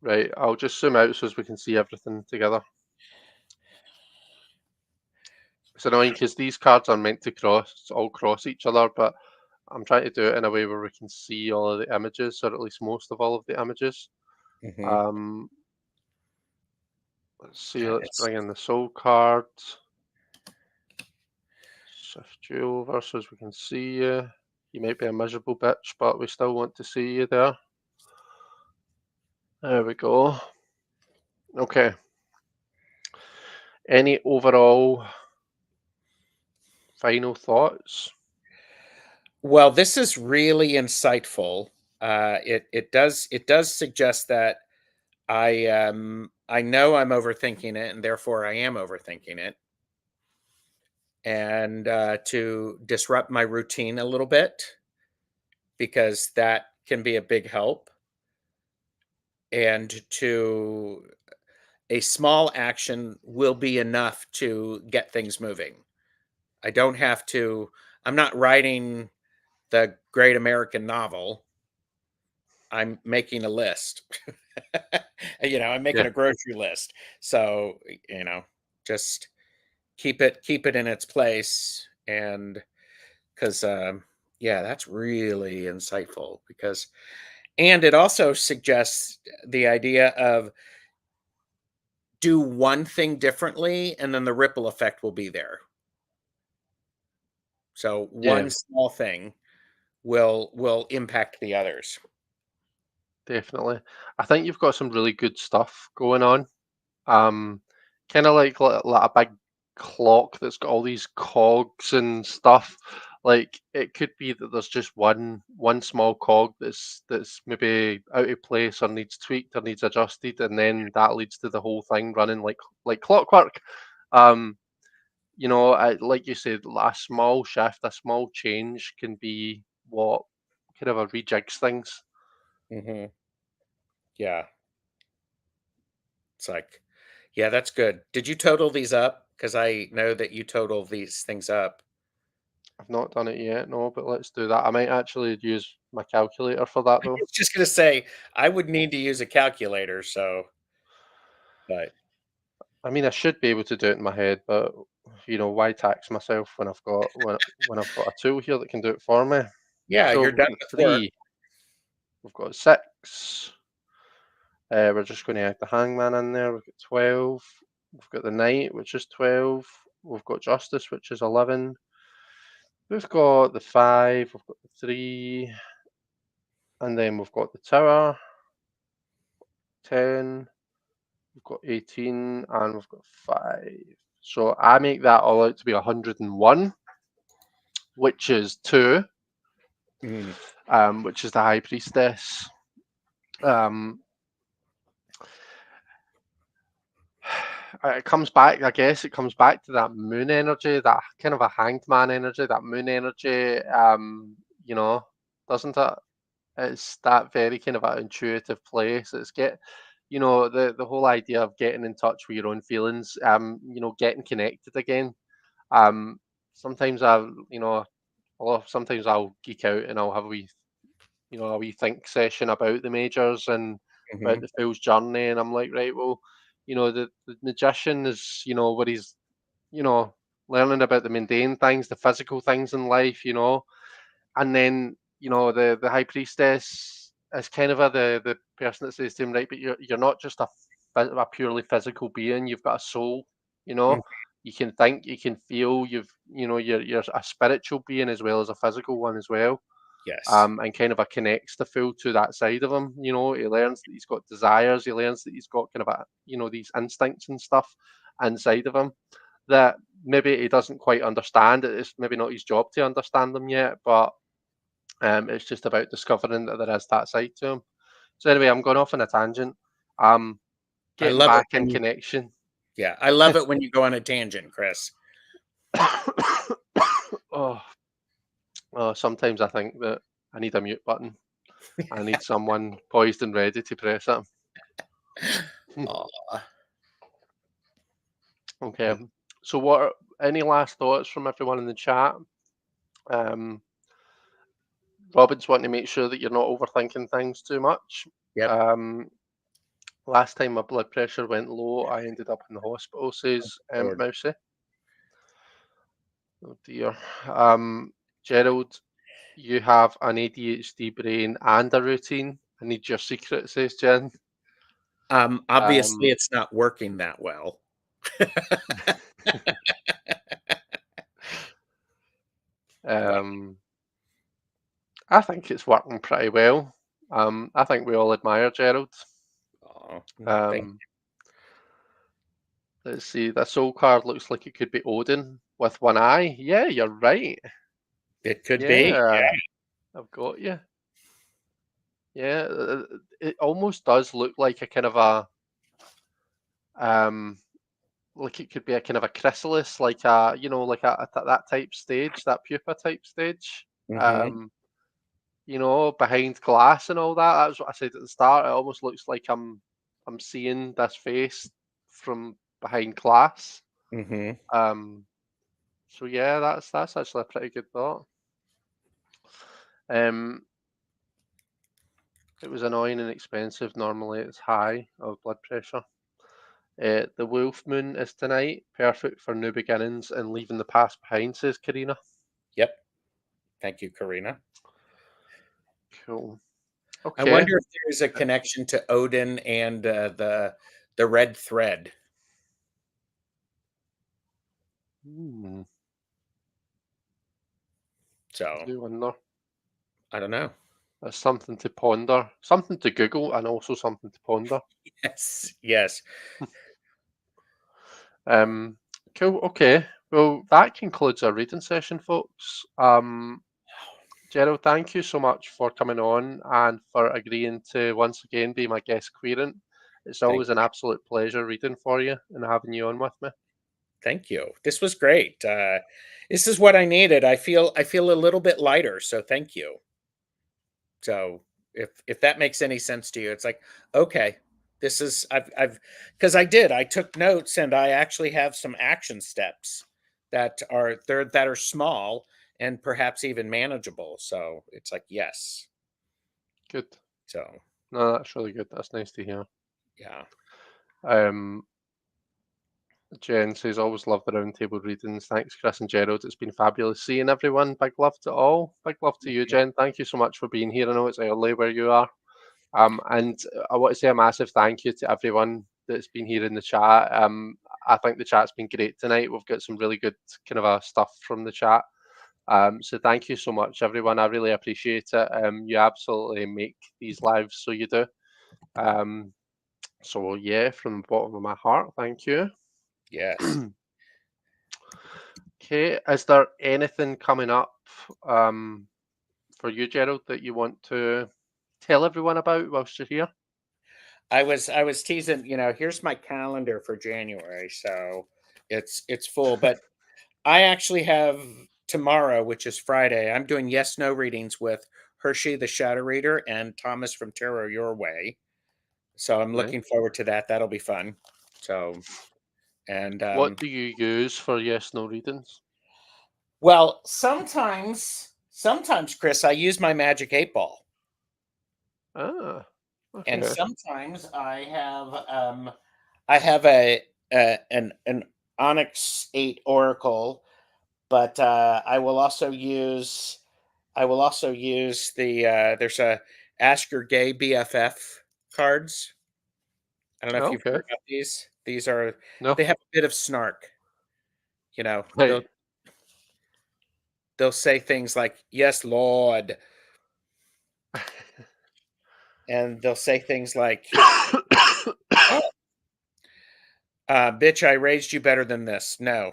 right, I'll just zoom out so as we can see everything together. It's annoying because these cards are meant to all cross each other, but I'm trying to do it in a way where we can see all of the images, or at least most of all of the images. Hmm. Um, let's see, God, let's bring in the soul card. Shift you over so as we can see you. You might be a miserable bitch, but we still want to see you there. There we go. Okay. Any overall final thoughts? well, this is really insightful. It does suggest that I know I'm overthinking it, and therefore I am overthinking it, and to disrupt my routine a little bit because that can be a big help, and to a small action will be enough to get things moving. I don't have to. I'm not writing the great American novel. I'm making a list. I'm making Yeah. a grocery list. So, just keep it in its place, and because Yeah, that's really insightful because and it also suggests the idea of do one thing differently and then the ripple effect will be there. So Yeah, one small thing will impact the others. definitely. I think you've got some really good stuff going on. Um, kind of like a big clock that's got all these cogs and stuff. Like it could be that there's just one small cog that's maybe out of place or needs tweaked or needs adjusted, and then that leads to the whole thing running like clockwork. Um, like you said, a small shift, a small change can be what kind of a rejigs things. Mhm. Yeah, it's like, yeah, that's good. Did you total these up? Because I know that you total these things up. I've not done it yet, no, but let's do that. I might actually use my calculator for that I though. was just gonna say, I would need to use a calculator, so but I mean, I should be able to do it in my head, but why tax myself when I've got a tool here that can do it for me? yeah, So you're we've done got with work. 3, we've got 6. We're just going to add the hangman in there. We've got 12. We've got the knight, which is 12. We've got justice, which is 11. We've got the 5. We've got the 3, and then we've got the tower, 10. We've got 18 and we've got 5. So I make that all out to be 101, which is 2, Mm, which is the high priestess. Um, it comes back, I guess, it comes back to that moon energy, that kind of a hanged man energy, that moon energy, you know, doesn't it? It's that very kind of an intuitive place. It's the whole idea of getting in touch with your own feelings, getting connected again. Um, sometimes sometimes I'll geek out and I'll have a wee think session about the majors and about mhm, the fool's journey, and I'm like, right, well, the magician is, where he's, you know, learning about the mundane things, the physical things in life, and then the high priestess is kind of the person that says to him, right, but you're not just a purely physical being. You've got a soul. You know, mm, you can think, you can feel. You're a spiritual being as well as a physical one as well. yes. And kind of a connects the fool to that side of him. He learns that he's got desires. He learns that he's got kind of these instincts and stuff inside of him that maybe he doesn't quite understand. It's maybe not his job to understand them yet, but it's just about discovering that there is that side to him. So anyway, I'm going off on a tangent. Um, I Getting love it back in when you connection. yeah, I love it when you go on a tangent, Chris. oh, sometimes I think that I need a mute button. I need someone poised and ready to press it. Aw, Okay. So, any last thoughts from everyone in the chat? Um, Robin's wanting to make sure that you're not overthinking things too much. yep. Um, Last time my blood pressure went low, I ended up in the hospital, says Lord. Mousy. Oh dear. Gerald, you have an ADHD brain and a routine. I need your secret, says Jen. Obviously, Um, it's not working that well. But um, I think it's working pretty well. I think we all admire Gerald. aw, thank Um, let's see, the soul card looks like it could be Odin with one eye. Yeah, you're right. it could be. Yeah, I've got you. Yeah, it almost does look like a kind of um, like it could be a kind of a chrysalis, like that type stage, that pupa type stage. Mhm, Um, behind glass and all that. That's what I said at the start. It almost looks like I'm seeing this face from behind glass. mhm. Um, so yeah, that's actually a pretty good thought. Um, it was annoying and expensive. Normally, it's high of blood pressure. The wolf moon is tonight, perfect for new beginnings and leaving the past behind, says Karina. Yep. Thank you, Karina. Cool. I Okay. wonder if there's a connection to Odin and the red thread. Hmm. So Do wonder. I don't know. That's something to ponder, something to Google, and also something to ponder. Yes, yes. Um, cool. Okay. Well, that concludes our reading session, folks. Gerald, thank you so much for coming on and for agreeing to once again be my guest querent. It's Thank always an absolute pleasure reading for you and having you on with me. thank you. This was great. This is what I needed. I feel a little bit lighter, so thank you. So if that makes any sense to you, it's like, okay, this is I've because I took notes and I actually have some action steps that are small and perhaps even manageable. So it's like, yes. Good. So No, that's really good. That's nice to hear. yeah. Um, Jen says, always love the roundtable readings. Thanks, Chris and Gerald. It's been fabulous seeing everyone. Big love to all. Big love to you, Jen. Thank you so much for being here. I know it's early where you are. And I want to say a massive thank you to everyone that's been here in the chat. I think the chat's been great tonight. We've got some really good kind of stuff from the chat. So thank you so much, everyone. I really appreciate it. You absolutely make these lives, so you do. So yeah, from the bottom of my heart, thank you. Yes. Okay, is there anything coming up for you, Gerald, that you want to tell everyone about whilst you're here? I was teasing, here's my calendar for January, so it's full, but I actually have tomorrow, which is Friday, I'm doing yes no readings with Hershey the Shadow Reader and Thomas from Tarot Your Way. So I'm Right. looking forward to that. That'll be fun. So and What do you use for yes no readings? well, sometimes Chris, I use my magic 8 ball. Ah, And okay. sometimes I have an Onyx 8 Oracle, but I will also use there's a Ask Your Gay BFF cards. I don't know if you've Okay. heard about these. No. They have a bit of snark. You know, Right. they'll say things like "Yes, Lord," and they'll say things like, "Oh, bitch, I raised you better than this." No,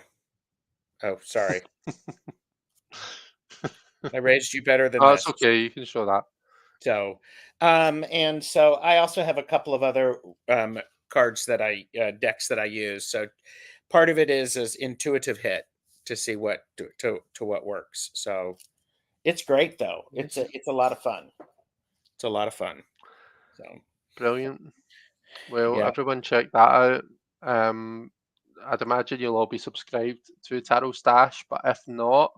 oh, sorry, I raised you better than Oh, that's this. okay. You can show that. So, and so I also have a couple of other um, cards that decks that I use. So part of it is intuitive hit to see what to what works. So it's great though. Nice. It's a lot of fun. It's a lot of fun. So Brilliant. Well, yeah, everyone check that out. Um, I'd imagine you'll all be subscribed to Tarot Stash, but if not,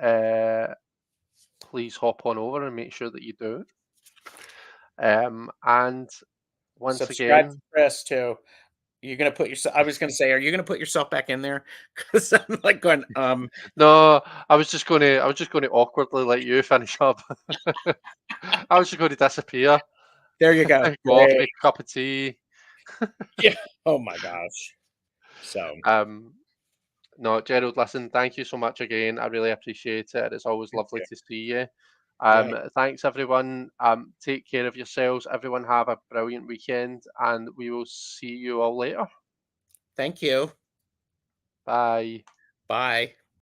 uh, please hop on over and make sure that you do. And once subscribe to again, Chris too. You're gonna put yourself. I was gonna say, are you gonna put yourself back in there? Because I'm like going, no, I was just going to awkwardly let you finish up. I was just going to disappear, there you go. go off, Great. make a cup of tea. Yeah. Oh my gosh. So Um, no, Gerald, listen, thank you so much again. I really appreciate it. It's always thank lovely you. to see you. Yeah. Thanks, everyone. Take care of yourselves. Everyone have a brilliant weekend, and we will see you all later. Thank you. Bye. Bye.